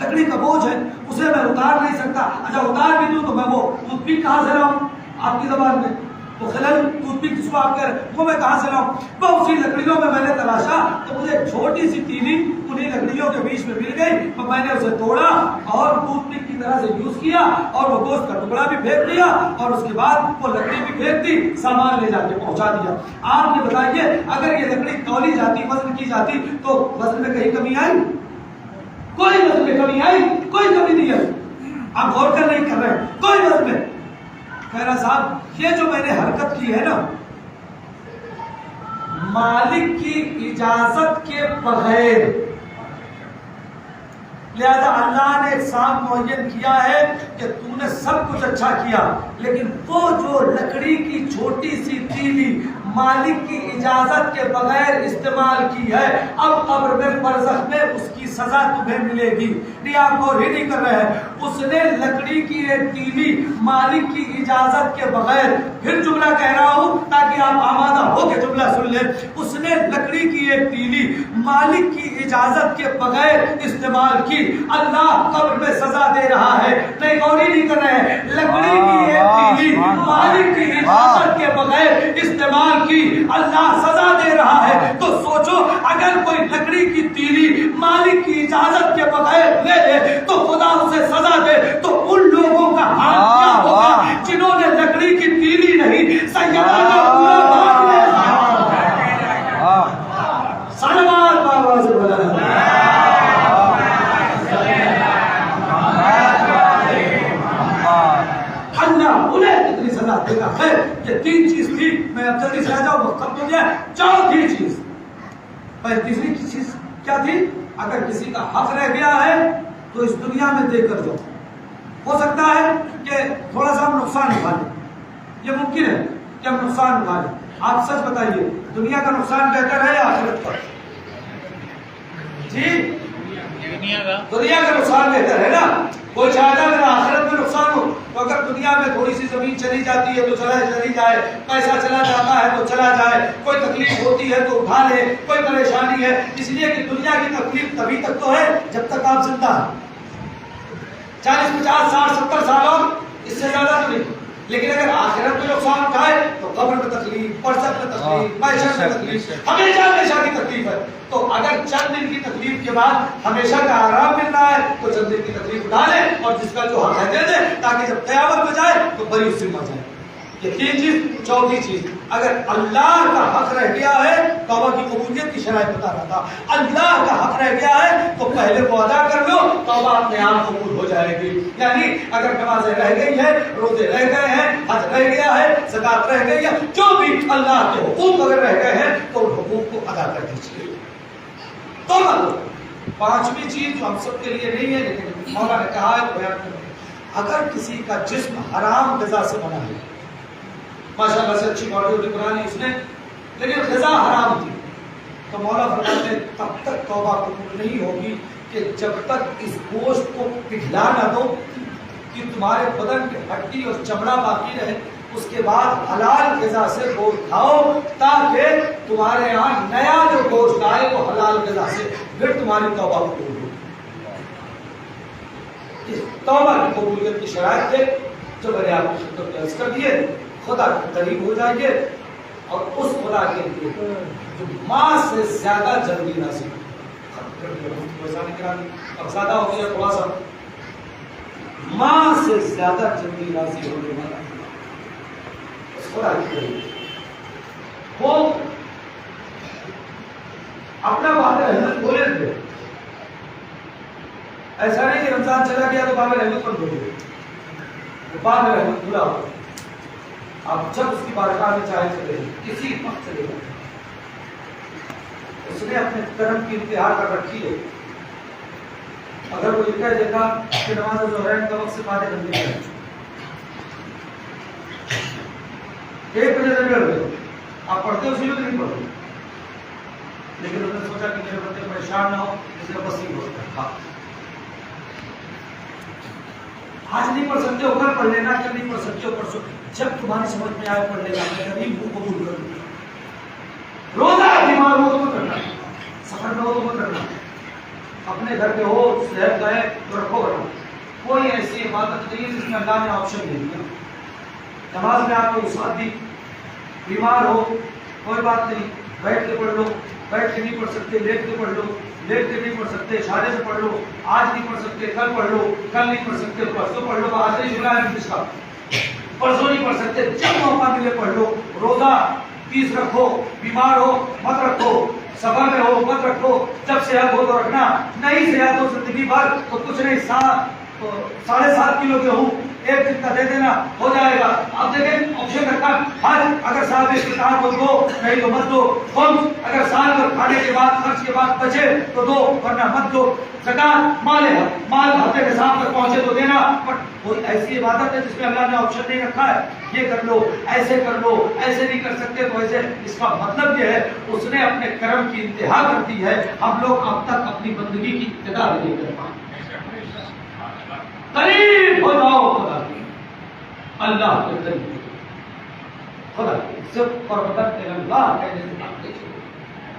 لکڑی کا بوجھ ہے, اسے میں اتار نہیں سکتا. اچھا اتار بھی دوں تو میں وہ ٹوتھ پک کہاں سے لاؤں؟ آپ کی زبان میں تو خلل ٹوتھ پک جس کو آپ کہہ رہے وہ میں کہاں سے لاؤں؟ وہ اسی لکڑیوں میں نے تلاشا تو مجھے ایک چھوٹی سی تیلی انہیں لکڑیوں کے بیچ میں مل گئی. تو میں نے اسے توڑا اور ٹوتھ پک کی طرح سے یوز کیا اور وہ گوشت کا ٹکڑا بھی پھینک دیا اور اس کے بعد وہ لکڑی بھی پھینک دی, سامان لے جا کے پہنچا دیا. آپ نے بتائیے اگر یہ لکڑی تولی جاتی, وزن کی جاتی تو وزن میں کہیں کمی آئی؟ کوئی وزن میں کمی آئی؟ کوئی کمی نہیں آئی. آپ غور کر نہیں کر رہے ہیں, کوئی وزن میں. کہہ رہا صاحب یہ جو میں نے حرکت کی ہے نا, مالک کی اجازت کے بغیر, لہذا اللہ نے ایک صاحب معین کیا ہے کہ تو نے سب کچھ اچھا کیا, لیکن وہ جو لکڑی کی چھوٹی سی تیلی مالک کی اجازت کے بغیر استعمال کی ہے, اب قبر میں برزخ میں اس کی سزا تمہیں ملے گی. نہیں آپ غور ہی نہیں کر رہے ہیں. اس نے لکڑی کی ایک تیلی مالک کی اجازت کے بغیر, پھر جملہ کہہ رہا ہوں تاکہ آپ آمادہ ہو کے جملہ سن لیں. اس نے لکڑی کی ایک تیلی مالک کی اجازت کے بغیر استعمال کی, اللہ قبر میں سزا دے رہا ہے. نہیں غور ہی نہیں کر رہے ہیں. لکڑی کی ایک تیلی مالک کی اجازت کے بغیر استعمال کی, اللہ سزا دے رہا ہے. تو سوچو اگر کوئی لکڑی کی تیلی مالک کی اجازت کے بغیر لے لے تو خدا اسے سزا دے, تو ان لوگوں کا حال کیا ہوگا جنہوں نے لکڑی کی تیلی نہیں سیدہ کا پورا بھاگ لے. صلوات بابا سے بولا اللہ انہیں کتنی سزا دے گا. خیر یہ تین چیز تھی, میں اب جلدی سے آ جاؤں, وقت ختم ہو گیا. چوتھی چیز, تیسری چیز کیا تھی؟ اگر کسی کا حق رہ گیا ہے تو اس دنیا میں دے کر جاؤ. ہو سکتا ہے کہ تھوڑا سا ہم نقصان اٹھا لیں, یہ ممکن ہے کہ ہم نقصان اٹھا لیں. آپ سچ بتائیے دنیا کا نقصان بہتر ہے یا آخرت کا؟ جی دنیا کا نقصان بہتر ہے نا. کوئی چاہتا ہے میرا آخرت میں نقصان ہو, تو اگر دنیا میں تھوڑی سی زمین چلی جاتی ہے تو چلی جائے, پیسہ چلا جاتا ہے تو چلا جائے, کوئی تکلیف ہوتی ہے تو اٹھا لے, کوئی پریشانی ہے. اس لیے کہ دنیا کی تکلیف تبھی تک تو ہے جب تک آپ زندہ ہیں. 40 50 60 70 سال اور اس سے زیادہ تو نہیں. لیکن اگر آخرت میں نقصان اٹھائے تو قبر میں تکلیف, برزخ میں تکلیف, معیشت میں تکلیف, ہمیشہ کی تکلیف ہے. تو اگر چند دن کی تکلیف کے بعد ہمیشہ کا آرام مل رہا ہے تو چند دن کی تکلیف اٹھا لے اور جس کا جو حق ہے دے دے, تاکہ جب قیامت میں جائے تو بری اس سے مر جائے. یہ تین چیز. چوتھی چیز, اگر اللہ کا حق رہ گیا ہے, توبہ کی قبولیت کی شرائط بتا رہا تھا, اللہ کا حق رہ گیا ہے تو پہلے وہ ادا کر لو, توبہ اپنے آپ قبول ہو جائے گی. یعنی اگر نمازیں رہ گئی ہے, روزے رہ گئے ہیں, حج رہ گیا ہے, زکات رہ گئی ہے, جو بھی اللہ کے حقوق اگر رہ گئے ہیں تو ان حقوق کو ادا کر دیجیے. توبہ. پانچویں چیز جو ہم سب کے لیے نہیں ہے لیکن مولا نے کہا ہے بیان کریں, اگر کسی کا جسم حرام غذا سے بنا ہے, ماشاءاللہ سے اچھی باڈی ہوتی پرانی اس نے, لیکن غذا حرام تھی, تو مولا فرماتے ہیں تب تک توبہ قبول نہیں ہوگی کہ جب تک اس گوشت کو پگھلا نہ دو کہ تمہارے بدن کی ہڈی اور چمڑا باقی رہے. اس کے بعد حلال غذا سے گوشت کھاؤ تاکہ تمہارے یہاں نیا جو گوشت آئے وہ حلال غذا سے, پھر تمہاری توبہ قبول ہوگی. اس توبہ کی قبولیت کی شرائط ہے جو میں نے آپ کو خطبہ میں عرض کر دیے. خدا کے قریب ہو جائیں گے اور اس خدا کے لیے جو ماں سے زیادہ جلدی نازل اب زیادہ ہو گیا تھوڑا سا, ماں سے زیادہ جلدی راضی ہونے والا اس خدا کے قریب. وہ اپنا بابر احمد بولے تھے. ایسا نہیں کہ رمضان چلا گیا تو بابر احمد پر بولے. بابر احمد بلا ہو آپ جب اس کی بارگاہ میں چاہے چلے کسی وقت چلے گا. اس نے اپنے کرم کی انتہا کر رکھی ہے. اگر وہ یہ کہہ دیتا کہ نماز ظہرین کا وقت سے پہلے بندی ہے 1 بجے سے ڈر گئے آپ پڑھتے ہو اسی وقت نہیں پڑھتے, لیکن اس نے سوچا کہ میرے بندے پریشان نہ ہو اس لیے بس ہی ہوتا. آج نہیں پڑھ سکتے ہو کل پڑھ لینا, کل نہیں پڑھ سکتے ہو پرسوں, جب تمہاری سمجھ میں آئے پڑھ لینا. میں کبھی وہ قبول کر دوں. روزہ بیمار ہو تو کرنا, سفر میں ہو تو کرنا, اپنے گھر پہ ہو صحت گئے تو رکھو کرنا. کوئی ایسی عبادت نہیں جس میں اللہ نے آپشن دے دیا. نماز میں آپ کو وسعت دی, بیمار ہو کوئی بات نہیں, بیٹھ کے پڑھ لو, بیٹھ کے نہیں پڑھ سکتے لیٹ کے پڑھ لو, لیٹ کے نہیں پڑھ سکتے اشارے سے پڑھ لو, آج نہیں پڑھ سکتے کل پڑھ لو, کل نہیں پڑھ سکتے پرسوں پڑھ لو. آج نہیں شروع ہے جس کا پرسوں نہیں پڑھ سکتے, جب موقع ملے پڑھ لو. روزہ 30 رکھو, بیمار ہو مت رکھو, سفر میں ہو مت رکھو, جب صحت ہو تو رکھنا. نہیں صحت ہو زندگی بھر تو کچھ نہیں, 7.5 کلو گیہوں ایک دن کا دے دینا ہو جائے گا. اب دیکھیں آپشن رکھا, حج اگر صاحب استطاعت کو دو نہیں تو مت دو, خمس اگر سال بھر کھانے کے بعد خرچ کے بعد بچے تو دو ورنہ مت دو. زکات مال ہفتے کے ساتھ تک پہنچے تو دینا. بٹ کوئی ایسی عبادت ہے جس میں اللہ نے آپشن نہیں رکھا ہے, یہ کر لو ایسے کر لو, ایسے نہیں کر سکتے تو ایسے. اس کا مطلب یہ ہے اس نے اپنے کرم کی انتہا کر دی ہے. ہم لوگ اب تک اپنی بندگی کی ابتدا نہیں کر پائے. قریب ہو جاؤ خدا کی, اللہ کے قریب خدا صرف اور بدت اللہ کہنے سے کام نہیں چلے.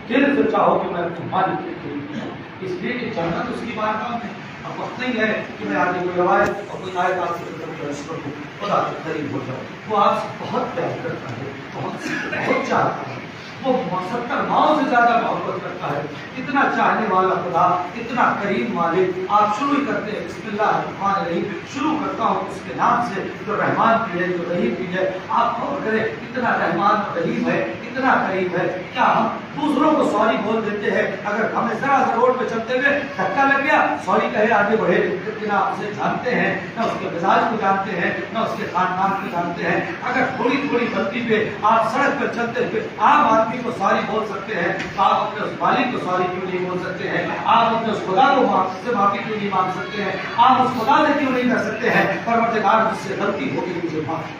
دل سے چاہو کہ میں اپنے مالک کے قریب ہوں, اس لیے کہ جنت اس کی بارگاہ میں. اب وقت نہیں ہے کہ میں آگے کوئی روایت اور کوئی آیت آپ سے پیش کر دوں. خدا کے قریب ہو جاؤ. وہ آپ سے بہت پیار کرتا ہے, بہت چاہتا ہے, وہ 70 ماؤں سے زیادہ محبت کرتا ہے. اتنا چاہنے والا خدا, اتنا کریم مالک. آپ شروع ہی کرتے ہیں بسم اللہ الرحمن الرحیم, شروع کرتا ہوں اس کے نام سے جو رحمان بھی ہے جو رحیم بھی ہے. آپ غور کریں اتنا رحمان اور رحیم ہے, اتنا کریم ہے. کیا ہم دوسروں کو سوری بول دیتے ہیں؟ اگر ہمیں ذرا سا روڈ پہ چلتے ہوئے دھکا لگ گیا سوری کہے آگے بڑھے, لیکن آپ اسے جانتے ہیں, نہ اس کے مزاج کو جانتے ہیں, نہ اس کے خاندان کو جانتے ہیں. اگر تھوڑی تھوڑی غلطی پہ آپ سڑک پہ چلتے ہوئے عام آدمی کو سوری بول سکتے ہیں, تو آپ اپنے اس مالک کو سوری کیوں نہیں بول سکتے ہیں؟ آپ اپنے اس خدا کو سے معافی کیوں نہیں مانگ سکتے ہیں؟ آپ اس خدا سے کیوں نہیں کر سکتے ہیں پروردگار مجھ سے غلطی ہو گئی مجھے معاف.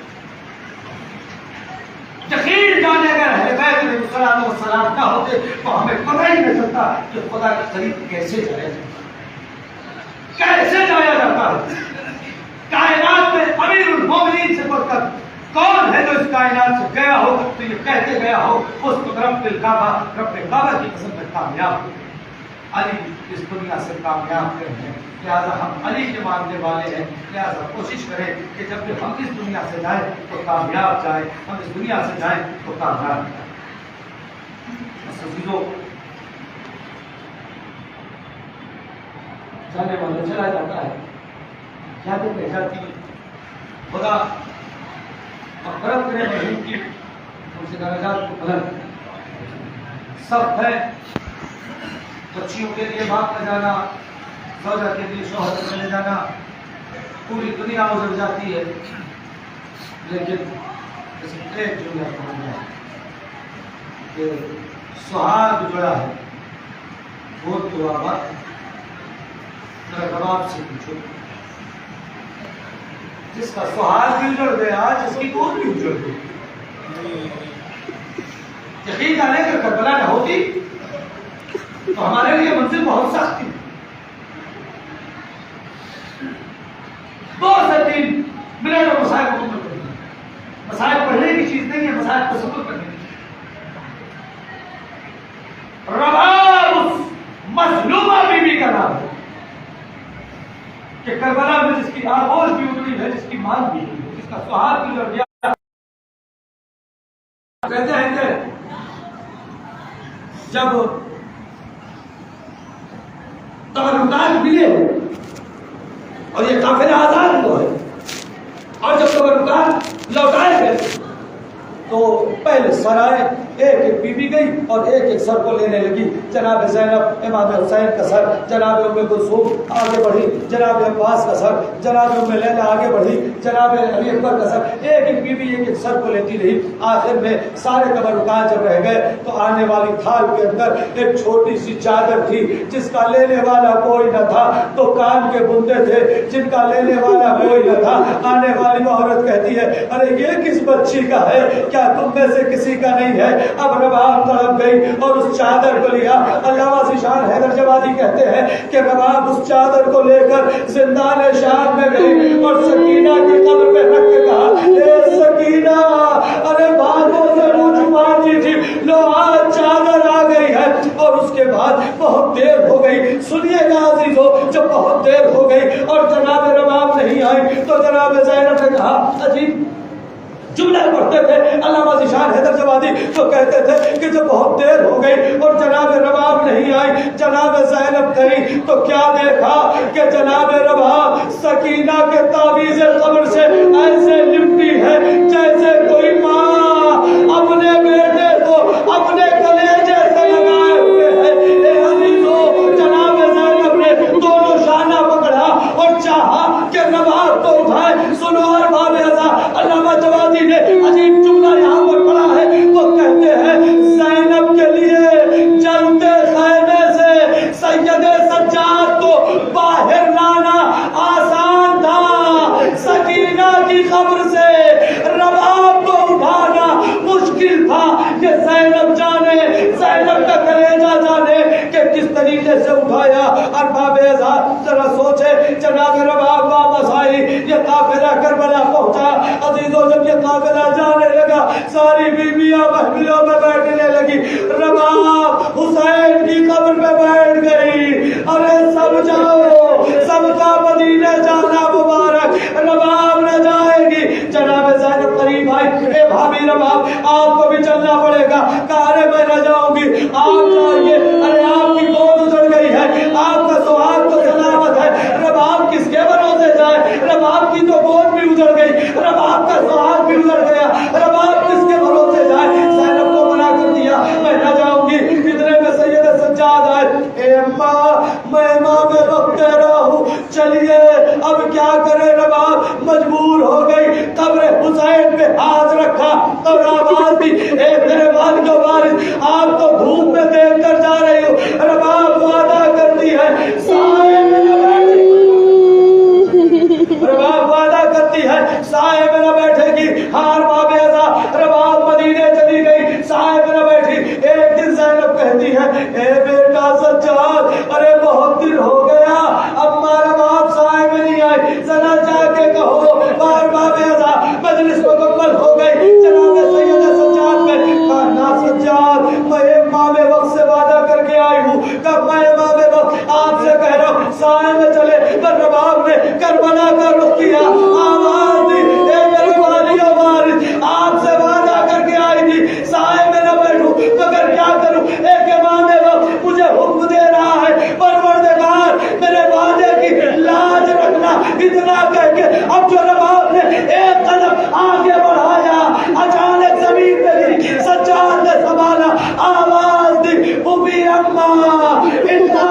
یقین جانے اگر اہل بیت علیہ الصلوۃ والسلام نہ ہوتے تو ہمیں پتہ ہی نہیں چلتا کہ خدا کے قریب کیسے جایا جاتا, کیسے جایا جاتا ہے. کائنات میں امیر المومنین سے بڑھ کر کون ہے جو اس کائنات سے گیا ہو تو یہ کہتے گیا ہو اس کو رب الکعبہ, رب کعبہ کی قسم میں کامیاب ہو. علی اس دنیا سے کامیاب کریں, لہٰذا ہم علی کے ماننے والے ہیں. لہٰذا کوشش کریں کہ جب بھی ہم اس دنیا سے جائیں تو کامیاب جائیں, ہم اس دنیا سے جائیں تو کامیاب جائیں. عزیزو, جانے والا چلا جاتا ہے, یادیں رہ جاتی ہیں. خدا مغفرت کرے مرحوم کی, ان سے درجات کو بلند. سب ہے بچیوں کے لیے باپ لے جانا, زوجہ کے لیے شوہر کو لے جانا, پوری دنیا گزر جاتی ہے, لیکن اس میں ایک دنیا کو ہے کہ سہاگ جڑا ہے وہ تو آباد. ذرا کباب سے پوچھو, جس کا سہاگ بھی اجڑ گیا جس کی گود بھی اجڑ گئی. یقین جانے اگر کربلا نہ ہوتی تو ہمارے لیے منزل بہت سخت تھی. 2 سے 3 منٹ اور مسائل کو مکمل کرنا. مسائل پڑھنے کی چیز نہیں ہے, مسائل کو تصور کرنے کی. رباب اس مظلومہ بیوی کا نام ہے کہ کربلا میں جس کی آغوش بھی اتری ہے, جس کی مان بھی ہے, جس کا سہاگ بھی لڑ گیا. کہتے ہیں کہ جب تبرکات ملے اور یہ قافلہ آزاد ہوا ہے اور جب تبرکات لوٹائے گئے تو پہلے پہلے سر آئے، ایک ایک بیوی گئی اور ایک ایک سر کو لینے لگی. جناب زینب امام حسین کا سر، جناب ام کلثوم آگے بڑھی، جناب عباس کا سر، جناب ام لیلا آگے بڑھی، جناب علی اکبر کا سر، ایک ایک بیوی ایک ایک سر کو لیتی رہی. آخر میں سارے تبرکات جب رہ گئے تو آنے والی تھال کے اندر ایک چھوٹی سی چادر تھی جس کا لینے والا کوئی نہ تھا. تو کان کے بندے تھے جن کا لینے والا کوئی نہ تھا. آنے والی عورت کہتی ہے ارے یہ کس بچی کا ہے، کیا تم میں سے کسی کا نہیں ہے؟ اب رباب تڑپ گئی اور اس چادر کو لیا. علامہ ذیشان حیدر جوادی کہتے ہیں کہ رباب اس چادر کو لے کر زندان شام میں گئی اور سکینہ کی قبر پہ رکھ کے کہا اے سکینہ، ارے بھاگو سے منہ چھپاتی تھی، لو آج چادر آ گئی ہے. اور اس کے بعد بہت دیر ہو گئی. سنیے گا عزیزو، جب بہت دیر ہو گئی اور جناب رباب نہیں آئی تو جناب زینب نے کہا، عجیب جملے پڑھتے تھے علامہ ذیشان حیدر جوادی، تو کہتے تھے کہ جب بہت دیر ہو گئی اور جناب رباب نہیں آئی، جناب زینب گئی تو کیا دیکھا کہ جناب رباب سکینہ کے تعویذ قبر سے ایسے لپٹی ہے جیسے کوئی ماں اپنے بیٹے کو اپنے کلیجے سے لگائے ہوئے ہے. اے عزیزو، جناب زینب نے دونوں شانہ پکڑا اور چاہا کہ رباب کو اٹھائے. سنو اور باب ازا، علامہ جوادی نے عجیب جملہ یہاں پر پڑھا ہے. وہ کہتے ہیں زینب کے لیے جلتے خیمے سے سید سجاد کو باہر لانا آسان تھا، سکینہ کی قبر سے رباب کو اٹھانا مشکل تھا. یہ زینب جانے، زینب کا کلیجہ جانے کہ کس طریقے سے اٹھایا. اور باب ازا ذرا سوچے، جناب رباب واپس آئی، یہ قافلہ کربلا پہنچا. عزیزو، جب یہ قافلہ جانے لگا ساری بیویاں محفلوں میں بیٹھنے لگی. رباب حسین کی قبر پہ بیٹھ گئی. ارے سب جاؤ، سب کا مدینے جانا مبارک. رباب نہ جائے گی. جناب زینب قریب آئی، اے بھابی رباب آپ کو بھی چلنا پڑے گا. کہا ارے میں نہ جاؤں گی، آپ جائیے. ارے آپ کی گود اجڑ گئی ہے، آپ کا سہاگ تو سلامت ہے. رباب کس کے بھروسے جائے؟ رباب کی تو گود بھی اجڑ گئی، رباب کا سہاگ بھی اجڑ گیا. رباب کس کے بھروسے جائے؟ زینب کو منع کر دیا، میں نہ جاؤں گی. اتنے میں سید سجاد آئے، اے اماں میں امام وقت رہا ہوں، چلیے اب کیا کرے. رباب مجبور ہو گئی، قبر حسین پہ ہاتھ رکھا اور آواز دی، اے میرے والد و وارث، آپ کو دھوپ میں دیکھ کر جا رہی ہوں. رباب وعدہ کرتی ہے سائے میں نہ بیٹھے گی. رباب وعدہ کرتی ہے سائے میں نہ بیٹھے گی. ہار باب ازا، رباب مدینے چلی گئی، سائے میں نہ بیٹھی. ایک دن زینب کہتی ہے اے بیٹا سجاد، ارے بہت دن ہو گیا اما رباب سائے میں نہیں آئی، ذرا جا کے کہو. بار باب ازا مجلس مکمل ہو گئی. جناب سید سجاد میں کہا سجاد، میں امام وقت سے وعدہ کر کے آئی ہوں کہ میں امام وقت آپ سے کہہ رہا ہوں سائے میں چلے. پر رباب نے کربلا کا رخ کیا، آواز دی، اے میرے والی و وارث، آپ سے وعدہ کر کے آئی تھی سائے میں نہ بیٹھوں، مگر کیا کروں؟ ایک امام وقت مجھے حکم دے رہا ہے، پروردگار میرے وعدے کی لاج رکھنا. اتنا کہہ کے اب جو رباب نے ایک قدم آگے بڑھایا، اچانک زمین پہ گری. سجاد نے سنبھالا، آواز دی، بوبی اماں اتنا